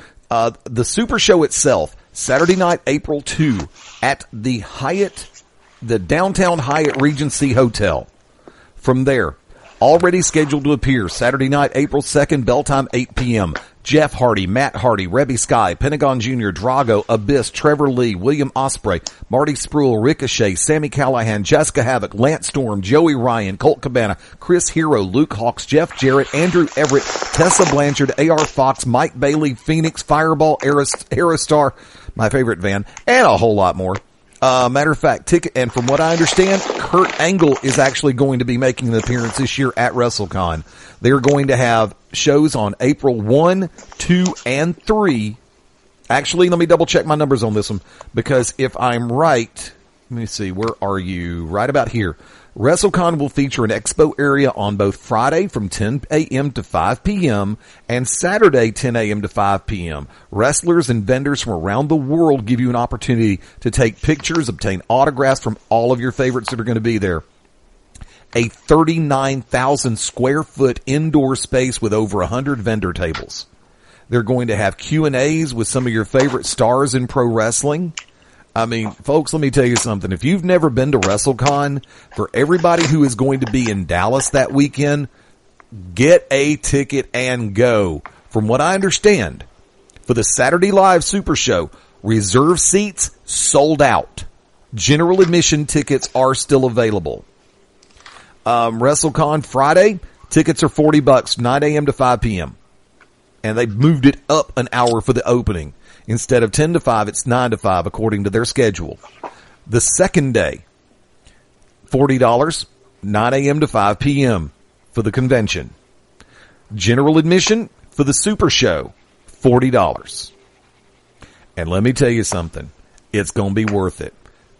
The Super Show itself, Saturday night, April 2, at the downtown Hyatt Regency Hotel. From there, already scheduled to appear Saturday night, April 2nd, bell time 8 p.m. Jeff Hardy, Matt Hardy, Rebby Sky, Pentagon Jr., Drago, Abyss, Trevor Lee, William Ospreay, Marty Spruill, Ricochet, Sammy Callahan, Jessica Havoc, Lance Storm, Joey Ryan, Colt Cabana, Chris Hero, Luke Hawx, Jeff Jarrett, Andrew Everett, Tessa Blanchard, A.R. Fox, Mike Bailey, Phoenix, Fireball, Aerostar, my favorite van, and a whole lot more. Matter of fact, and from what I understand, Kurt Angle is actually going to be making an appearance this year at WrestleCon. They're going to have shows on April 1, 2, and 3. Actually, let me double check my numbers on this one, because if I'm right, let me see, where are you? Right about here. WrestleCon will feature an expo area on both Friday from 10 a.m. to 5 p.m. and Saturday 10 a.m. to 5 p.m. Wrestlers and vendors from around the world give you an opportunity to take pictures, obtain autographs from all of your favorites that are going to be there. A 39,000 square foot indoor space with over 100 vendor tables. They're going to have Q&As with some of your favorite stars in pro wrestling. I mean, folks, let me tell you something. If you've never been to WrestleCon, for everybody who is going to be in Dallas that weekend, get a ticket and go. From what I understand, for the Saturday Live Super Show, reserve seats sold out. General admission tickets are still available. WrestleCon Friday, tickets are $40, 9 a.m. to 5 p.m. And they moved it up an hour for the opening. Instead of 10 to 5, it's 9 to 5 according to their schedule. The second day, $40, 9 a.m. to 5 p.m. for the convention. General admission for the Super Show, $40. And let me tell you something. It's going to be worth it.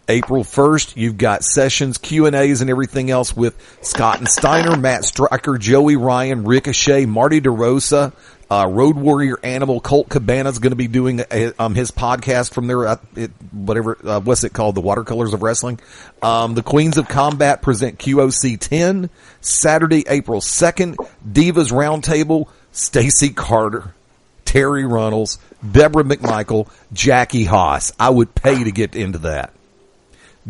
April 1st, you've got sessions, Q&As, and everything else with Scott and Steiner, Matt Stryker, Joey Ryan, Ricochet, Marty DeRosa, Road Warrior Animal, Colt Cabana's going to be doing his podcast from their what's it called, the Watercolors of Wrestling. The Queens of Combat present QOC 10, Saturday, April 2nd, Divas Roundtable, Stacy Carter, Terry Runnels, Deborah McMichael, Jackie Haas. I would pay to get into that.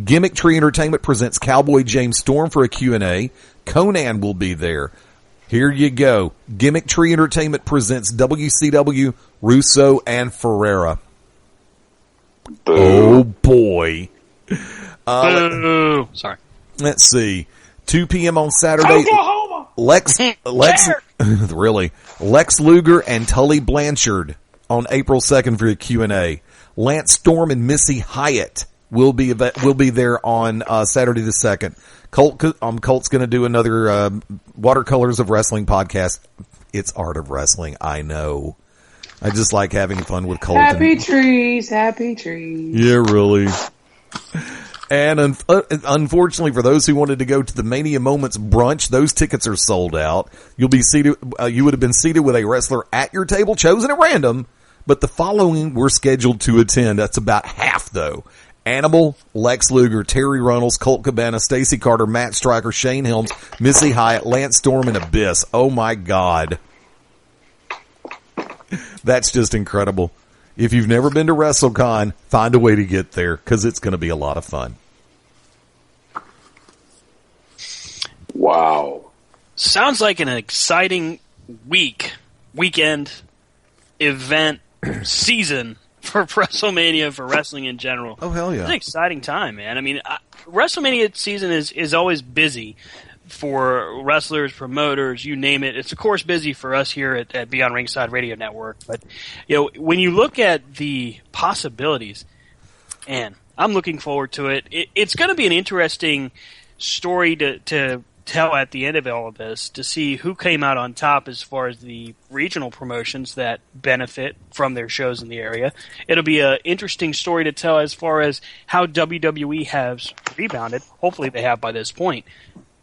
Gimmick Tree Entertainment presents Cowboy James Storm for a Q&A. Conan will be there. Here you go. Gimmick Tree Entertainment presents WCW, Russo, and Ferreira. Oh, boy. Sorry. Let's see. 2 p.m. on Saturday. Oklahoma! Lex Luger and Tully Blanchard on April 2nd for a Q&A. Lance Storm and Missy Hyatt will be there on Saturday the 2nd. Colt's going to do another Watercolors of Wrestling podcast. It's Art of Wrestling, I know. I just like having fun with Colt. Happy trees. Yeah, really. And unfortunately, for those who wanted to go to the Mania Moments brunch, those tickets are sold out. You'll be seated. You would have been seated with a wrestler at your table, chosen at random. But the following were scheduled to attend. That's about half, though. Animal, Lex Luger, Terry Runnels, Colt Cabana, Stacy Carter, Matt Stryker, Shane Helms, Missy Hyatt, Lance Storm, and Abyss. Oh my God. That's just incredible. If you've never been to WrestleCon, find a way to get there because it's going to be a lot of fun. Wow. Sounds like an exciting weekend, event, season for WrestleMania, for wrestling in general. Oh, hell yeah. It's an exciting time, man. I mean, WrestleMania season is always busy for wrestlers, promoters, you name it. It's, of course, busy for us here at Beyond Ringside Radio Network. But, when you look at the possibilities, man, I'm looking forward to it. It's going to be an interesting story to tell at the end of all of this, to see who came out on top as far as the regional promotions that benefit from their shows in the area. It'll be an interesting story to tell as far as how WWE has rebounded. Hopefully they have by this point.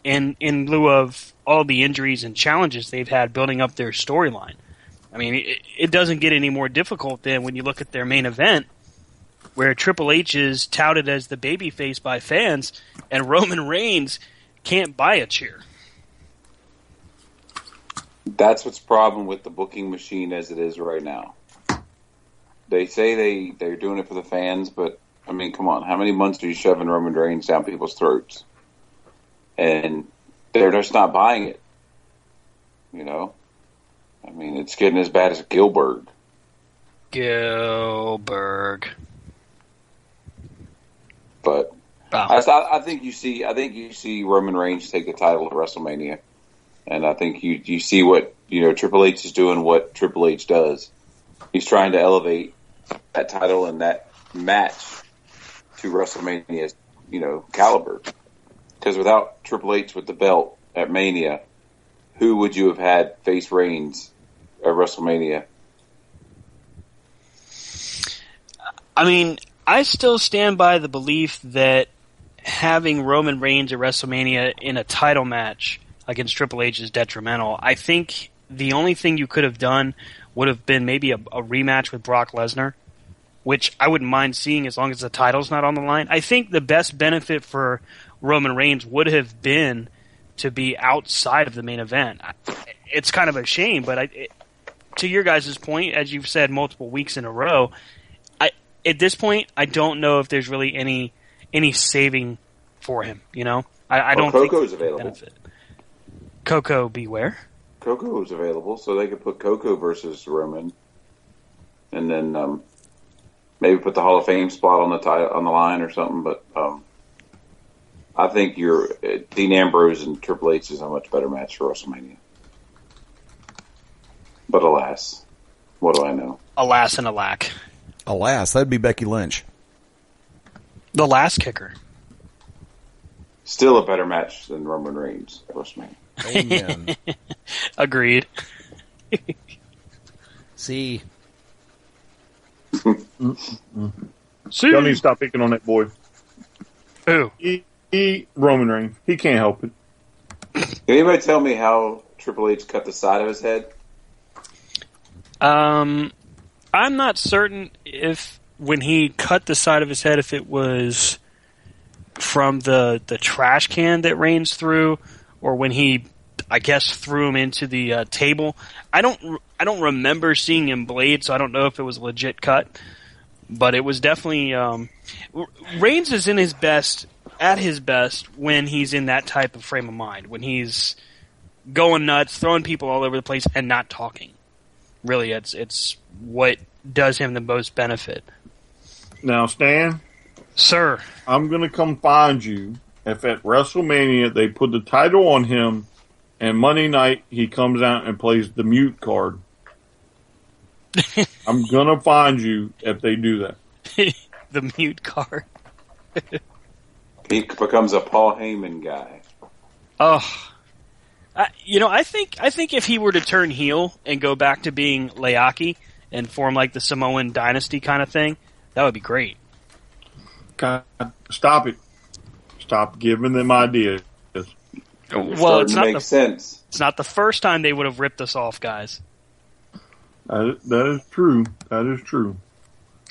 In lieu of all the injuries and challenges they've had building up their storyline. I mean, it doesn't get any more difficult than when you look at their main event, where Triple H is touted as the babyface by fans, and Roman Reigns can't buy a cheer. That's what's the problem with the booking machine as it is right now. They say they're doing it for the fans, but, I mean, come on. How many months are you shoving Roman Reigns down people's throats? And they're just not buying it. I mean, it's getting as bad as Gilbert. But wow. I think you see Roman Reigns take the title at WrestleMania, and I think you see what Triple H is doing. What Triple H does, he's trying to elevate that title and that match to WrestleMania's caliber. Because without Triple H with the belt at Mania, who would you have had face Reigns at WrestleMania? I mean, I still stand by the belief that having Roman Reigns at WrestleMania in a title match against Triple H is detrimental. I think the only thing you could have done would have been maybe a rematch with Brock Lesnar, which I wouldn't mind seeing as long as the title's not on the line. I think the best benefit for Roman Reigns would have been to be outside of the main event. It's kind of a shame, but to your guys' point, as you've said multiple weeks in a row, at this point, I don't know if there's really any saving for him. You know, I don't think Coco's available. Benefit. Coco, beware. Coco is available, so they could put Coco versus Roman, and then maybe put the Hall of Fame spot on the line or something. But I think Dean Ambrose and Triple H is a much better match for WrestleMania. But alas, what do I know? Alas and alack. Alas, that'd be Becky Lynch. The last kicker. Still a better match than Roman Reigns at WrestleMania. Amen. Agreed. See. Y'all need to stop picking on that boy. Who? He Roman Reigns. He can't help it. Can anybody tell me how Triple H cut the side of his head? I'm not certain if when he cut the side of his head, if it was from the trash can that Reigns threw, or when he, I guess, threw him into the table. I don't remember seeing him blade, so I don't know if it was a legit cut. But it was definitely Reigns is at his best when he's in that type of frame of mind, when he's going nuts, throwing people all over the place, and not talking. Really, it's what does him the most benefit. Now, Stan, sir, I'm going to come find you if at WrestleMania they put the title on him and Monday night he comes out and plays the mute card. I'm going to find you if they do that. The mute card. He becomes a Paul Heyman guy. Oh. I think if he were to turn heel and go back to being Leaki and form like the Samoan dynasty kind of thing, that would be great. God, stop it. Stop giving them ideas. Well, it's not sense. It's not the first time they would have ripped us off, guys. That is true. That is true.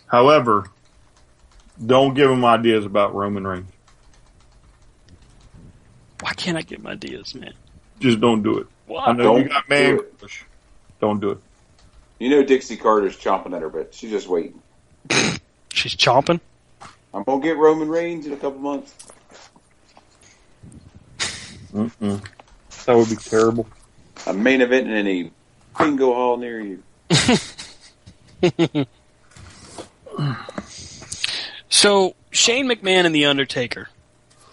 However, don't give them ideas about Roman Reigns. Why can't I give them ideas, man? Just don't do it. Why? I know you got man crush. Don't do it. You know Dixie Carter's chomping at her bit. She's just waiting. She's chomping? I'm going to get Roman Reigns in a couple months. That would be terrible. A main event in any bingo hall near you. So, Shane McMahon and The Undertaker.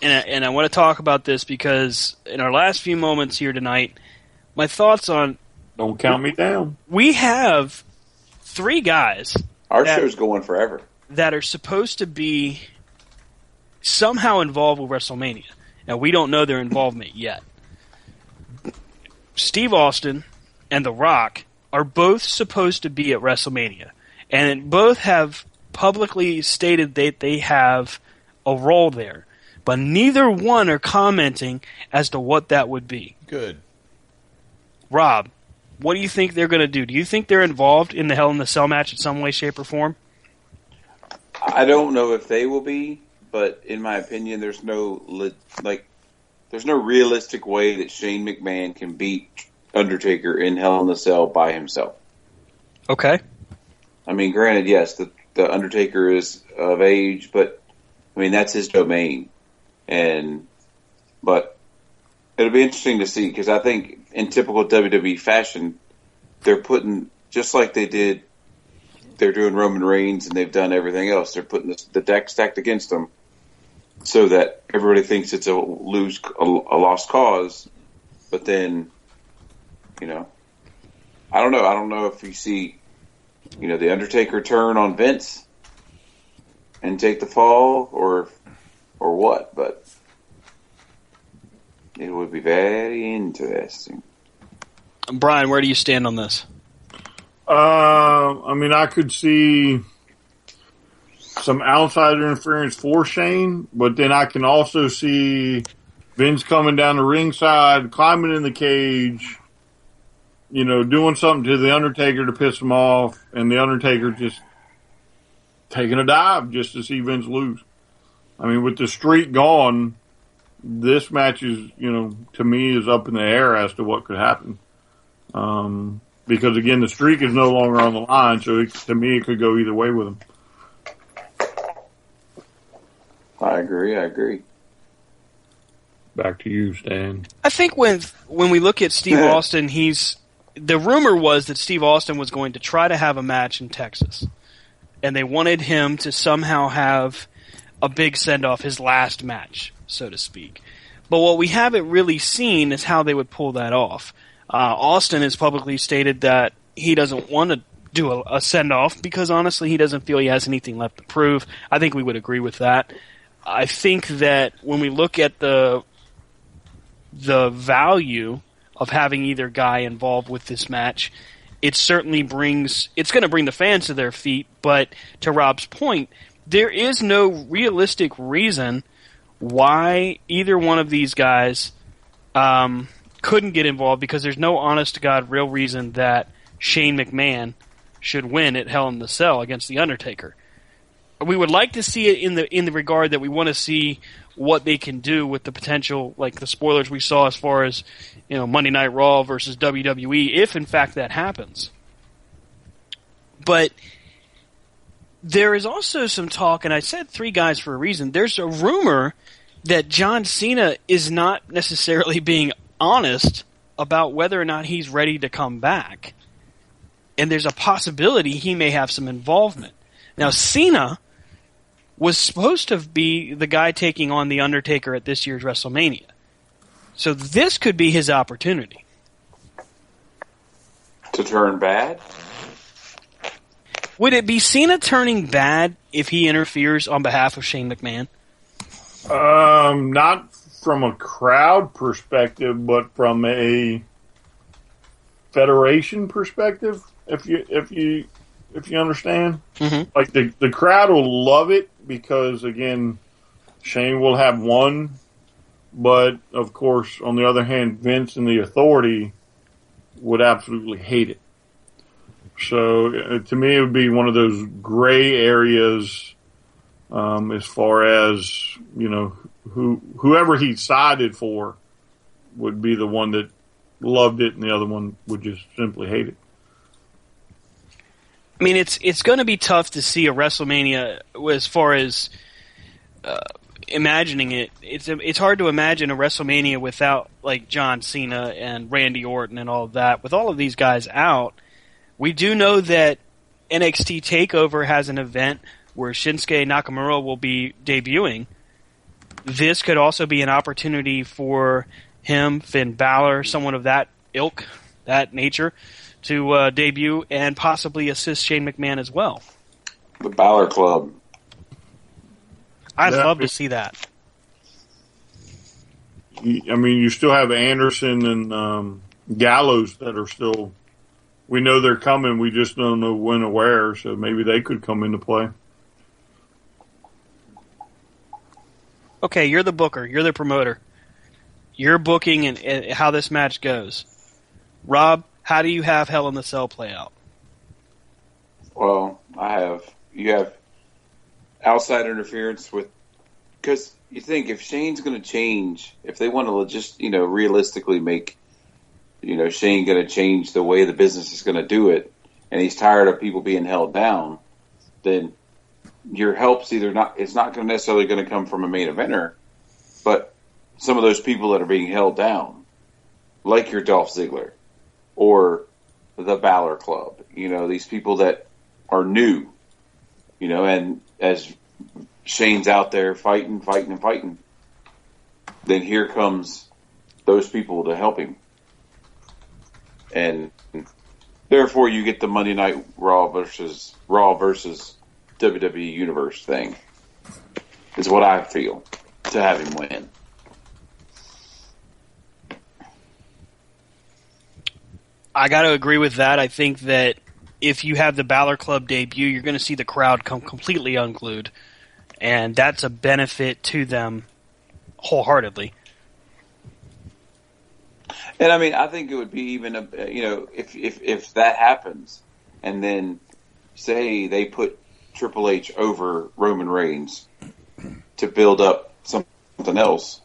And I want to talk about this because in our last few moments here tonight, my thoughts on... Don't count me down. We have 3 guys... Our show's going forever. ...that are supposed to be somehow involved with WrestleMania. Now, we don't know their involvement yet. Steve Austin and The Rock are both supposed to be at WrestleMania. And both have publicly stated that they have a role there. But neither one are commenting as to what that would be. Good. Rob, what do you think they're going to do? Do you think they're involved in the Hell in the Cell match in some way, shape, or form? I don't know if they will be, but in my opinion, there's no realistic way that Shane McMahon can beat Undertaker in Hell in the Cell by himself. Okay. I mean, granted, yes, the Undertaker is of age, but I mean that's his domain. But it'll be interesting to see because I think in typical WWE fashion, they're putting just like they did. They're doing Roman Reigns and they've done everything else. They're putting the deck stacked against them so that everybody thinks it's a lost cause. But then, I don't know. I don't know if you see, the Undertaker turn on Vince and take the fall or what, but it would be very interesting. Brian, where do you stand on this? I mean, I could see some outsider interference for Shane, but then I can also see Vince coming down the ringside, climbing in the cage, doing something to the Undertaker to piss him off, and the Undertaker just taking a dive just to see Vince lose. I mean, with the streak gone, this match is, to me, is up in the air as to what could happen. Because again, the streak is no longer on the line, so to me, it could go either way with him. I agree. Back to you, Stan. I think when we look at Steve Austin, the rumor was that Steve Austin was going to try to have a match in Texas, and they wanted him to somehow have a big send-off, his last match, so to speak. But what we haven't really seen is how they would pull that off. Austin has publicly stated that he doesn't want to do a send-off because, honestly, he doesn't feel he has anything left to prove. I think we would agree with that. I think that when we look at the value of having either guy involved with this match, it certainly it's going to bring the fans to their feet, but to Rob's point, there is no realistic reason why either one of these guys couldn't get involved, because there's no honest-to-God real reason that Shane McMahon should win at Hell in the Cell against The Undertaker. We would like to see it in the regard that we want to see what they can do with the potential, like the spoilers we saw as far as Monday Night Raw versus WWE, if in fact that happens. But there is also some talk, and I said 3 guys for a reason. There's a rumor that John Cena is not necessarily being honest about whether or not he's ready to come back. And there's a possibility he may have some involvement. Now, Cena was supposed to be the guy taking on The Undertaker at this year's WrestleMania. So this could be his opportunity. To turn bad? Would it be Cena turning bad if he interferes on behalf of Shane McMahon? Not from a crowd perspective, but from a federation perspective, if you understand. Mm-hmm. Like the crowd will love it because, again, Shane will have won, but of course, on the other hand, Vince and the Authority would absolutely hate it. So to me, it would be one of those gray areas as far as, whoever he sided for would be the one that loved it and the other one would just simply hate it. I mean, it's going to be tough to see a WrestleMania as far as imagining it. It's hard to imagine a WrestleMania without, like, John Cena and Randy Orton and all of that. With all of these guys out, we do know that NXT TakeOver has an event where Shinsuke Nakamura will be debuting. This could also be an opportunity for him, Finn Balor, someone of that ilk, that nature, to debut and possibly assist Shane McMahon as well. The Balor Club. I'd love to see that. I mean, you still have Anderson and Gallows that are still... We know they're coming, we just don't know when or where, so maybe they could come into play. Okay, you're the booker, you're the promoter. You're booking and how this match goes. Rob, how do you have Hell in the Cell play out? Well, you have outside interference with, because you think if Shane's going to change, if they want to just, realistically make, Shane going to change the way the business is going to do it, and he's tired of people being held down, then your help's it's not necessarily going to come from a main eventer, but some of those people that are being held down, like your Dolph Ziggler or the Balor Club, these people that are new, and as Shane's out there fighting, then here comes those people to help him. And therefore you get the Monday Night Raw versus WWE Universe thing, is what I feel, to have him win. I got to agree with that. I think that if you have the Balor Club debut, you're going to see the crowd come completely unglued. And that's a benefit to them wholeheartedly. And I mean, I think it would be even, if that happens, and then say they put Triple H over Roman Reigns to build up something else,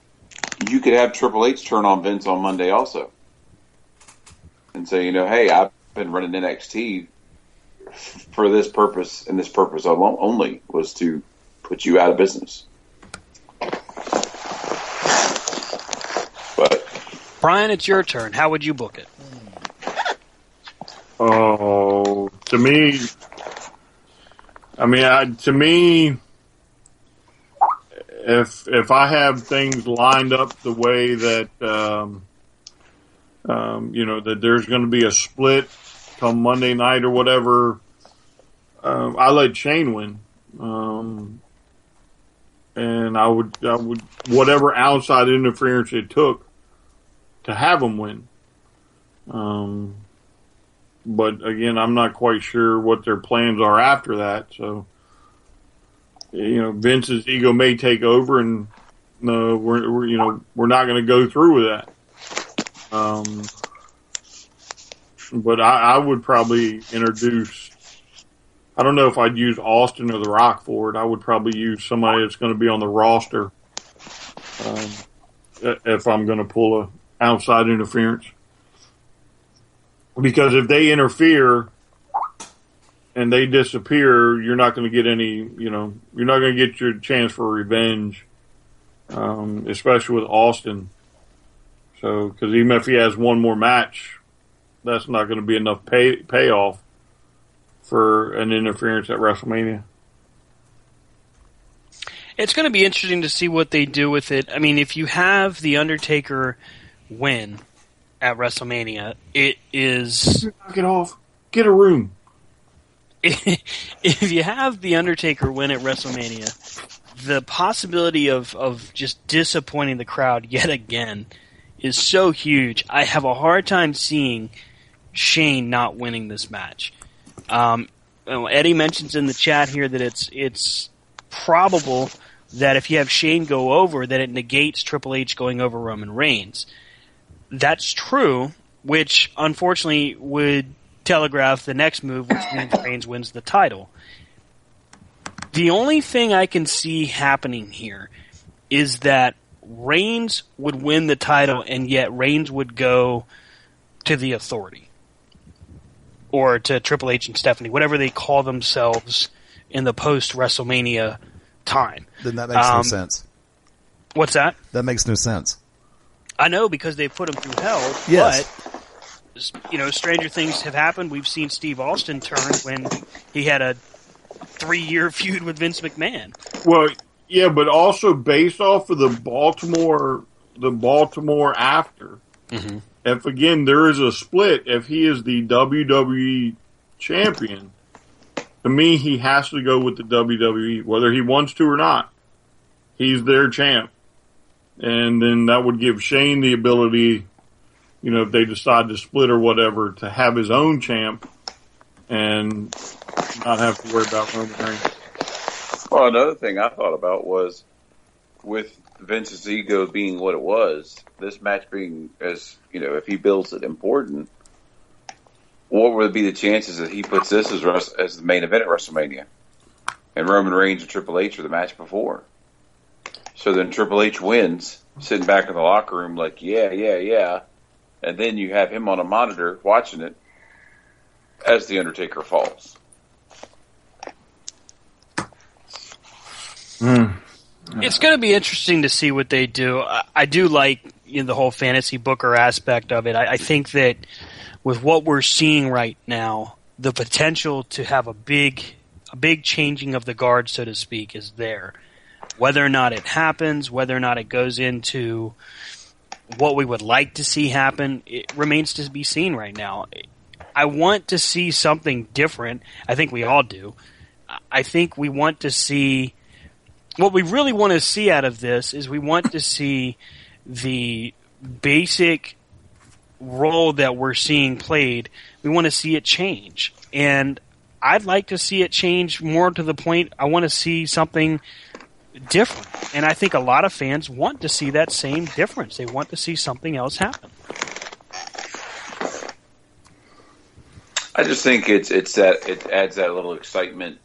you could have Triple H turn on Vince on Monday also, and say, hey, I've been running NXT for this purpose, and this purpose only was to put you out of business. But Brian, it's your turn. How would you book it? Oh, to me, if I have things lined up the way that, that there's going to be a split come Monday night or whatever, I let Shane win. And I would, whatever outside interference it took to have him win. But again, I'm not quite sure what their plans are after that. So, Vince's ego may take over, and no, we're not going to go through with that. But I would probably introduce. I don't know if I'd use Austin or The Rock for it. I would probably use somebody that's going to be on the roster if I'm going to pull a outside interference. Because if they interfere and they disappear, you're not going to get any, you're not going to get your chance for revenge, especially with Austin. So, because even if he has one more match, that's not going to be enough payoff for an interference at WrestleMania. It's going to be interesting to see what they do with it. I mean, if you have The Undertaker win at WrestleMania, it is... Knock it off. Get a room. If you have The Undertaker win at WrestleMania, the possibility of just disappointing the crowd yet again is so huge. I have a hard time seeing Shane not winning this match. Eddie mentions in the chat here that it's probable that if you have Shane go over, that it negates Triple H going over Roman Reigns. That's true, which unfortunately would telegraph the next move, which means Reigns wins the title. The only thing I can see happening here is that Reigns would win the title, and yet Reigns would go to the Authority. Or to Triple H and Stephanie, whatever they call themselves in the post-WrestleMania time. Then that makes no sense. What's that? That makes no sense. I know, because they put him through hell, yes. But, stranger things have happened. We've seen Steve Austin turn when he had a 3-year feud with Vince McMahon. Well, yeah, but also based off of the Baltimore after. Mm-hmm. If, again, there is a split, if he is the WWE champion, to me, he has to go with the WWE, whether he wants to or not. He's their champ. And then that would give Shane the ability, if they decide to split or whatever, to have his own champ and not have to worry about Roman Reigns. Well, another thing I thought about was, with Vince's ego being what it was, this match being as, if he builds it important, what would be the chances that he puts this as the main event at WrestleMania? And Roman Reigns and Triple H are the match before. So then Triple H wins, sitting back in the locker room like, yeah. And then you have him on a monitor watching it as The Undertaker falls. It's going to be interesting to see what they do. I do like the whole fantasy booker aspect of it. I think that with what we're seeing right now, the potential to have a big changing of the guard, so to speak, is there. Whether or not it happens, whether or not it goes into what we would like to see happen, it remains to be seen right now. I want to see something different. I think we all do. I think we want to see... What we really want to see out of this is we want to see the basic role that we're seeing played, we want to see it change. And I'd like to see it change more to the point I want to see something different. And I think a lot of fans want to see that same difference. They want to see something else happen. I just think it's that it adds that little excitement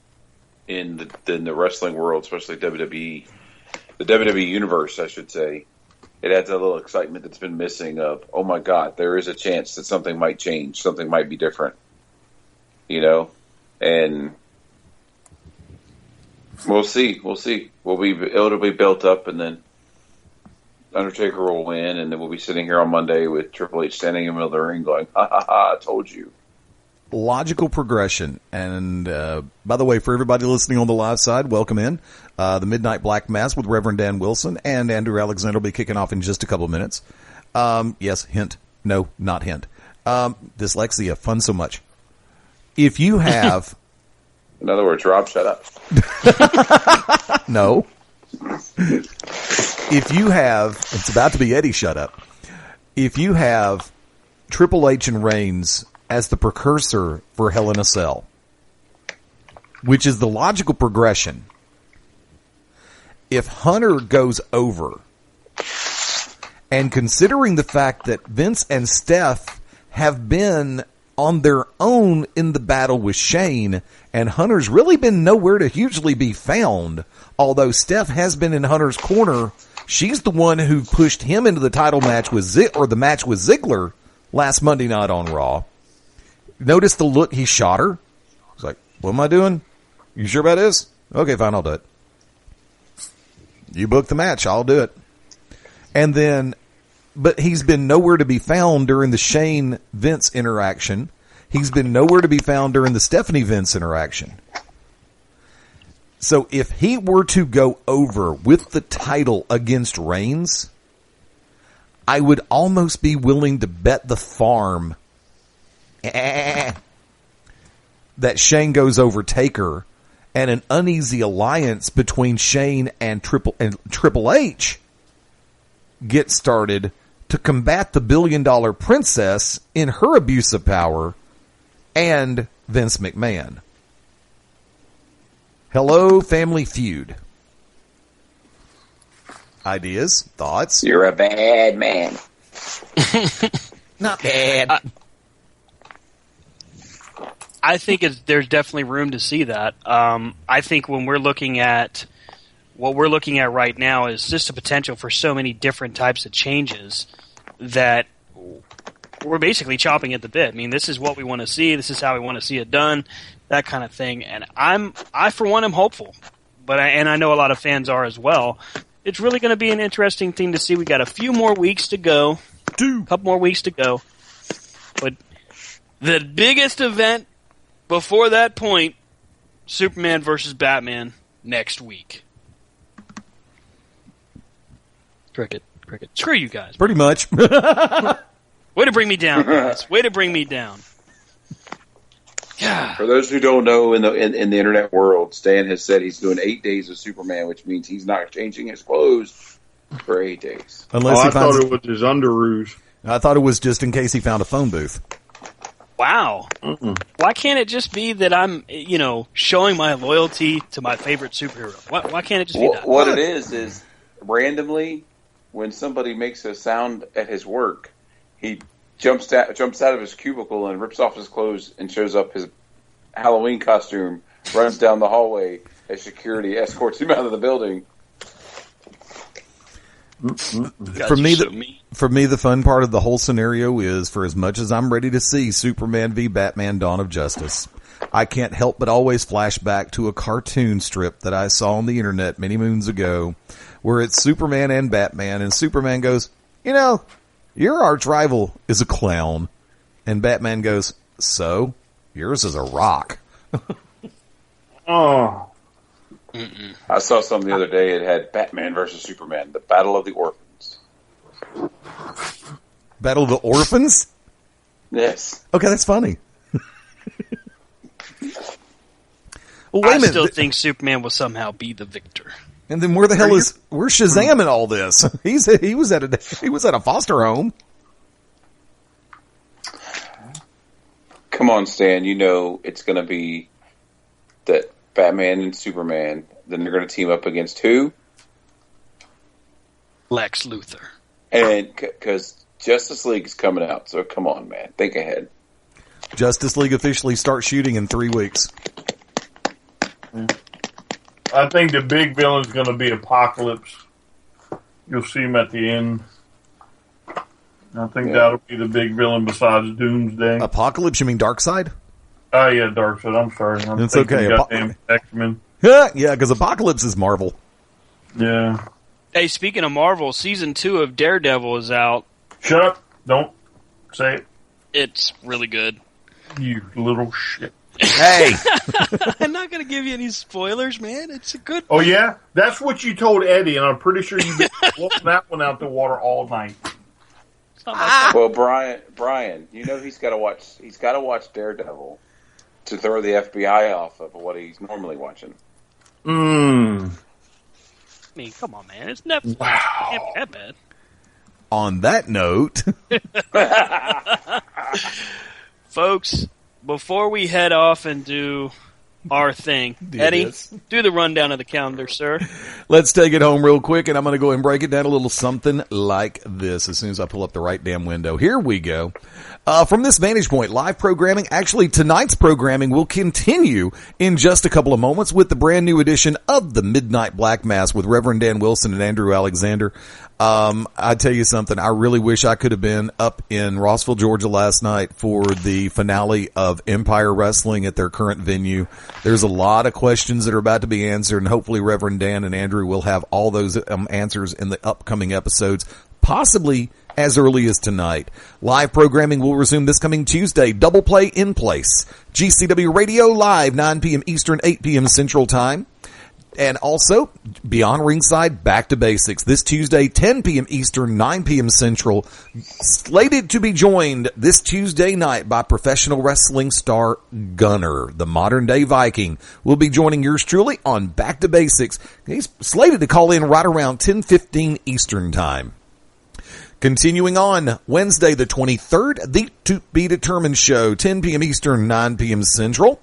in the wrestling world, especially WWE, the WWE universe, I should say. It adds a little excitement that's been missing of, oh my God, there is a chance that something might change, something might be different, and we'll see. It'll be built up, and then Undertaker will win, and then we'll be sitting here on Monday with Triple H standing in the middle of the ring going, ha ha ha, I told you. Logical progression. And by the way, for everybody listening on the live side, welcome in. The Midnight Black Mass with Reverend Dan Wilson and Andrew Alexander will be kicking off in just a couple of minutes. Yes, hint. No, not hint. Dyslexia, fun so much. If you have... In other words, Rob, shut up. No. If you have... It's about to be Eddie, shut up. If you have Triple H and Reigns as the precursor for Hell in a Cell, which is the logical progression. If Hunter goes over, and considering the fact that Vince and Steph have been on their own in the battle with Shane, and Hunter's really been nowhere to hugely be found, although Steph has been in Hunter's corner, she's the one who pushed him into the title match with the match with Ziggler last Monday night on Raw. Notice the look he shot her. He's like, what am I doing? You sure about this? Okay, fine, I'll do it. You book the match, I'll do it. And then, but he's been nowhere to be found during the Shane-Vince interaction. He's been nowhere to be found during the Stephanie-Vince interaction. So if he were to go over with the title against Reigns, I would almost be willing to bet the farm that Shane goes over Taker, and an uneasy alliance between Shane and Triple H gets started to combat the billion-dollar princess in her abuse of power and Vince McMahon. Hello, Family Feud. Ideas? Thoughts? You're a bad man. Not bad. I think there's definitely room to see that. I think when we're looking at what we're looking at right now is just a potential for so many different types of changes that we're basically chopping at the bit. I mean, this is what we want to see. This is how we want to see it done, that kind of thing. And I for one, am hopeful, and I know a lot of fans are as well. It's really going to be an interesting thing to see. We got a few more weeks to go, a couple more weeks to go, but the biggest event before that point, Superman versus Batman next week. Cricket. Screw you guys. Pretty much. Way to bring me down, guys. Way to bring me down. Yeah. For those who don't know, in the internet world, Stan has said he's doing 8 days of Superman, which means he's not changing his clothes for 8 days. Unless I thought it was his underoos. I thought it was just in case he found a phone booth. Wow. Mm-mm. Why can't it just be that I'm, showing my loyalty to my favorite superhero? Why can't it just be that? What it is randomly, when somebody makes a sound at his work, he jumps out of his cubicle and rips off his clothes and shows up his Halloween costume, runs down the hallway as security escorts him out of the building. For me, the fun part of the whole scenario is, for as much as I'm ready to see Superman v. Batman Dawn of Justice, I can't help but always flash back to a cartoon strip that I saw on the internet many moons ago, where it's Superman and Batman, and Superman goes, your arch rival is a clown. And Batman goes, so? Yours is a rock. Oh. Mm-mm. I saw something the other day. It had Batman versus Superman, the Battle of the Orphans. Battle of the Orphans? Yes. Okay, that's funny. Well, wait a minute. I still think Superman will somehow be the victor. And then where's Shazam in all this? He was at a foster home. come on, Stan. You know it's going to be that Batman and Superman. Then they're going to team up against who? Lex Luthor. And because Justice League is coming out, so come on, man, think ahead. Justice League officially starts shooting in 3 weeks. I think the big villain is going to be Apocalypse. You'll see him at the end. I think that'll be the big villain besides Doomsday. Apocalypse? You mean Darkseid? Oh, yeah, Darkseid. I'm sorry. It's okay. Goddamn X-Men. Yeah, because Apocalypse is Marvel. Yeah. Hey, speaking of Marvel, Season 2 of Daredevil is out. Shut up. Don't say it. It's really good. You little shit. Hey! I'm not going to give you any spoilers, man. It's a good... Oh, yeah? That's what you told Eddie, and I'm pretty sure you've been blowing that one out the water all night. Well, Brian, you know he's got to watch Daredevil to throw the FBI off of what he's normally watching. I mean, come on, man. It's Netflix. Wow. It can't be that bad. On that note... Folks, before we head off and do our thing, Eddie, do the rundown of the calendar, sir. Let's take it home real quick, and I'm going to go ahead and break it down a little something like this as soon as I pull up the right damn window. Here we go. From this vantage point, live programming, actually tonight's programming will continue in just a couple of moments with the brand new edition of the Midnight Black Mass with Reverend Dan Wilson and Andrew Alexander. I tell you something, I really wish I could have been up in Rossville, Georgia last night for the finale of Empire Wrestling at their current venue. There's a lot of questions that are about to be answered, and hopefully Reverend Dan and Andrew will have all those answers in the upcoming episodes, possibly as early as tonight. Live programming will resume this coming Tuesday. Double play in place. GCW Radio Live, 9 p.m. Eastern, 8 p.m. Central Time. And also, Beyond Ringside, Back to Basics. This Tuesday, 10 p.m. Eastern, 9 p.m. Central. Slated to be joined this Tuesday night by professional wrestling star Gunner, the modern-day Viking. Will be joining yours truly on Back to Basics. He's slated to call in right around 10:15 Eastern Time. Continuing on, Wednesday the 23rd, the To Be Determined show, 10 p.m. Eastern, 9 p.m. Central.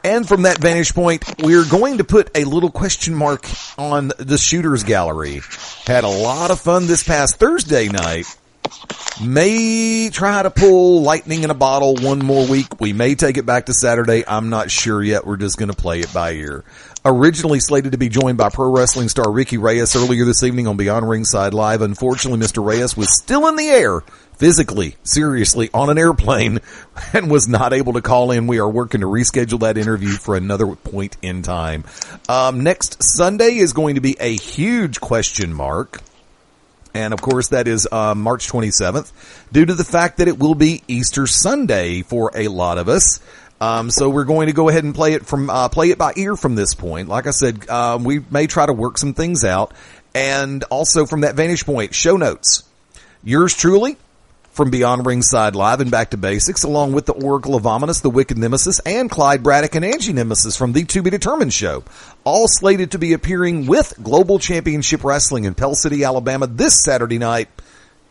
And from that vantage point, we're going to put a little question mark on the Shooters Gallery. Had a lot of fun this past Thursday night. May try to pull lightning in a bottle one more week. We may take it back to Saturday. I'm not sure yet. We're just going to play it by ear. Originally slated to be joined by pro wrestling star Ricky Reyes earlier this evening on Beyond Ringside Live. Unfortunately, Mr. Reyes was still in the air, physically, seriously, on an airplane, and was not able to call in. We are working to reschedule that interview for another point in time. Next Sunday is going to be a huge question mark. And, of course, that is March 27th, due to the fact that it will be Easter Sunday for a lot of us. So we're going to go ahead and play it by ear from this point. Like I said, we may try to work some things out. And also from that vantage point, show notes. Yours truly, from Beyond Ringside Live and Back to Basics, along with the Oracle of Ominous, the Wicked Nemesis, and Clyde Braddock and Angie Nemesis from the To Be Determined show. All slated to be appearing with Global Championship Wrestling in Pell City, Alabama this Saturday night.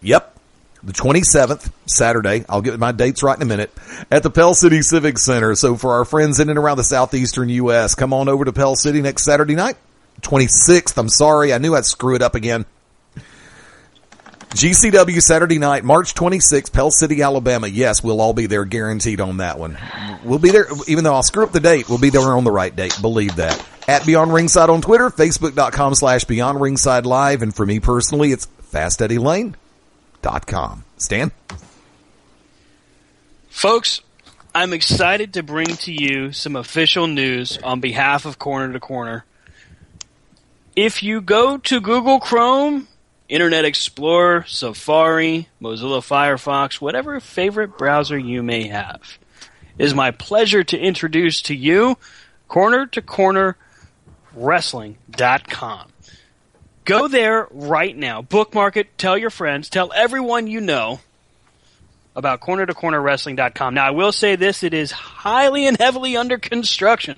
Yep, the 27th, Saturday. I'll get my dates right in a minute. At the Pell City Civic Center. So for our friends in and around the southeastern U.S., come on over to Pell City next Saturday night. 26th, I'm sorry. I knew I'd screw it up again. GCW Saturday night, March 26th, Pell City, Alabama. Yes, we'll all be there, guaranteed on that one. We'll be there, even though I'll screw up the date, we'll be there on the right date. Believe that. At Beyond Ringside on Twitter, Facebook.com/Beyond Ringside Live, and for me personally, it's FastEddieLane.com. Stan? Folks, I'm excited to bring to you some official news on behalf of Corner to Corner. If you go to Google Chrome, Internet Explorer, Safari, Mozilla Firefox, whatever favorite browser you may have, it is my pleasure to introduce to you cornertocornerwrestling.com. Go there right now. Bookmark it. Tell your friends. Tell everyone you know about cornertocornerwrestling.com. Now, I will say this. It is highly and heavily under construction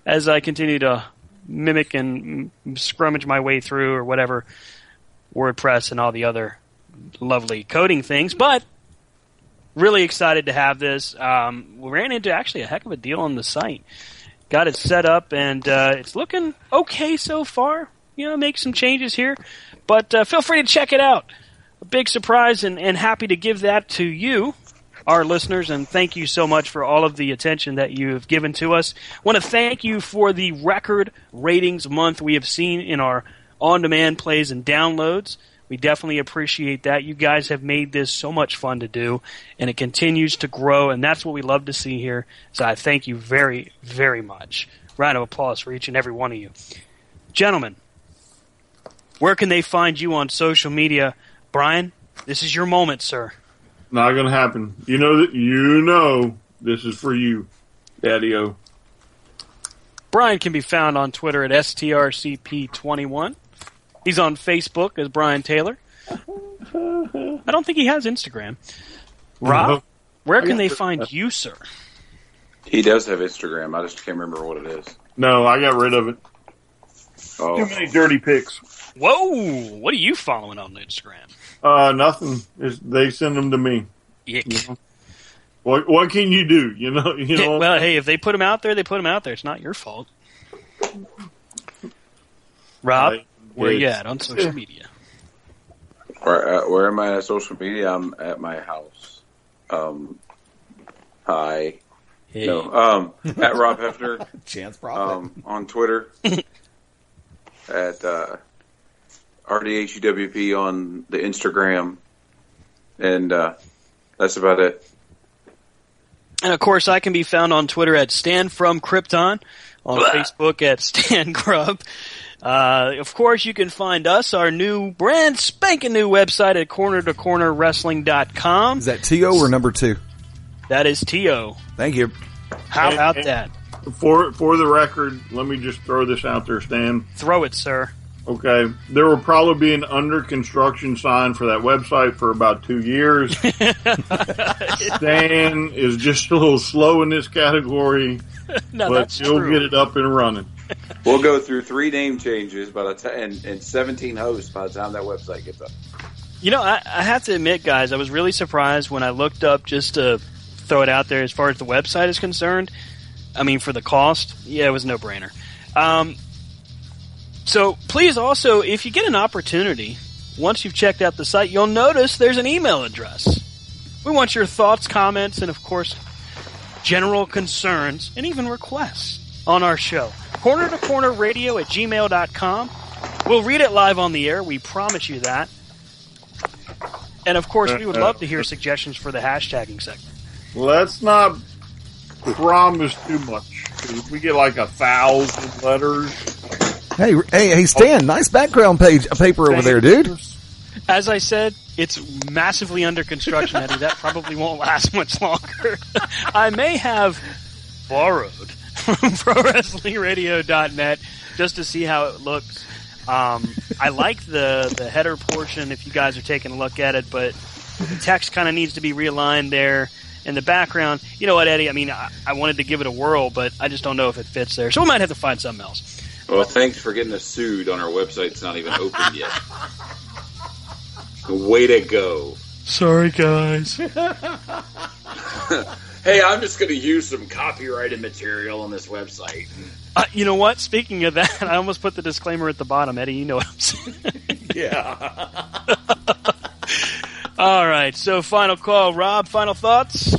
as I continue to mimic and scrummage my way through or whatever WordPress and all the other lovely coding things. But Really excited to have this. We ran into actually a heck of a deal on the site. Got it set up, and it's looking okay so far. Make some changes here. But feel free to check it out. A big surprise, and happy to give that to you, our listeners, and thank you so much for all of the attention that you have given to us. Want to thank you for the record ratings month we have seen in our on-demand plays and downloads. We definitely appreciate that. You guys have made this so much fun to do, and it continues to grow, and that's what we love to see here. So I thank you very, very much. Round of applause for each and every one of you. Gentlemen, where can they find you on social media? Brian, this is your moment, sir. Not going to happen. You know this is for you, Daddy-O. Brian can be found on Twitter at STRCP21. He's on Facebook as Brian Taylor. I don't think he has Instagram. Rob, where can they find you, sir? He does have Instagram. I just can't remember what it is. No, I got rid of it. Oh. Too many dirty pics. Whoa! What are you following on Instagram? Nothing. They send them to me. Yick. What can you do? You know. Well, hey, if they put them out there, they put them out there. It's not your fault. Rob, where are you at on social media? Where am I at social media? I'm at my house. Hi. Hey. No. At Rob Hefner. Chance Profit. On Twitter. At RDHUWP on the Instagram. And that's about it. And, of course, I can be found on Twitter at Stan from Krypton, on Facebook at Stan Grubb. Of course, you can find us, our new, brand spanking new website at cornertocornerwrestling.com. Is that T.O. or number 2? That is T.O. Thank you. How about that? For the record, let me just throw this out there, Stan. Throw it, sir. Okay. There will probably be an under construction sign for that website for about 2 years. Stan is just a little slow in this category, No, but that's he'll true. get it up and running. We'll go through 3 name changes by the time, and 17 hosts by the time that website gets up. I have to admit, guys, I was really surprised when I looked up, just to throw it out there as far as the website is concerned. I mean, for the cost, yeah, it was a no-brainer. So please also, if you get an opportunity, once you've checked out the site, you'll notice there's an email address. We want your thoughts, comments, and of course, general concerns, and even requests on our show. cornertocornerradio@gmail.com. We'll read it live on the air. We promise you that. And of course, we would love to hear suggestions for the hashtagging segment. Let's not promise too much. 'Cause if we get like 1,000 letters. Hey, Stan, nice background paper over there, dude. As I said, it's massively under construction, Eddie. That probably won't last much longer. I may have borrowed from ProWrestlingRadio.net just to see how it looks. I like the header portion if you guys are taking a look at it, but the text kind of needs to be realigned there. In the background, you know what, Eddie? I mean, I wanted to give it a whirl, but I just don't know if it fits there. So we might have to find something else. Well, thanks for getting us sued on our website. It's not even open yet. Way to go. Sorry, guys. Hey, I'm just going to use some copyrighted material on this website. You know what? Speaking of that, I almost put the disclaimer at the bottom, Eddie. You know what I'm saying. Yeah. All right, so final call. Rob, final thoughts?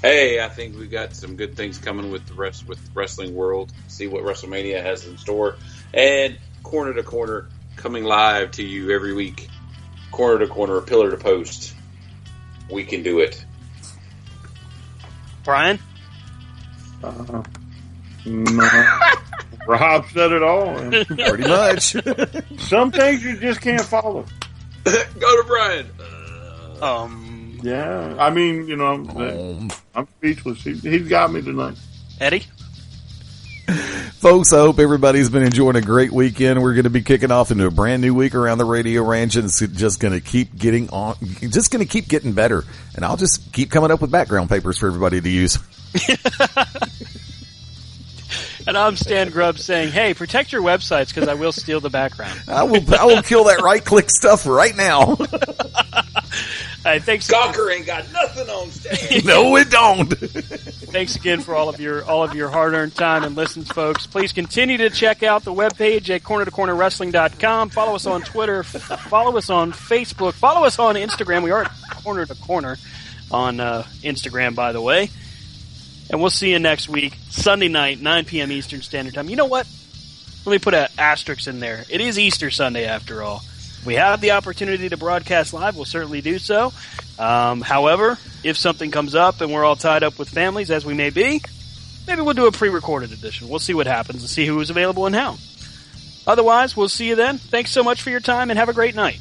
Hey, I think we got some good things coming with the wrestling world. See what WrestleMania has in store. And Corner to Corner coming live to you every week. Corner to Corner, pillar to post. We can do it. Brian? No. Rob said it all. Pretty much. Some things you just can't follow. Go to Brian. Yeah, I mean, I'm speechless. He's got me tonight. Eddie? Folks, I hope everybody's been enjoying a great weekend. We're going to be kicking off into a brand new week around the Radio Ranch, and it's just going to keep getting better. And I'll just keep coming up with background papers for everybody to use. And I'm Stan Grubb saying, hey, protect your websites because I will steal the background. I will kill that right-click stuff right now. Hey, thanks. Gawker ain't got nothing on stage. No, it don't. Thanks again for all of your hard-earned time and listens, folks. Please continue to check out the webpage at corner-to-corner-wrestling.com. Follow us on Twitter. Follow us on Facebook. Follow us on Instagram. We are at Corner to Corner on Instagram, by the way. And we'll see you next week, Sunday night, 9 p.m. Eastern Standard Time. You know what? Let me put an asterisk in there. It is Easter Sunday, after all. If we have the opportunity to broadcast live, we'll certainly do so. However, if something comes up and we're all tied up with families, as we may be, maybe we'll do a pre-recorded edition. We'll see what happens and see who is available and how. Otherwise, we'll see you then. Thanks so much for your time and have a great night.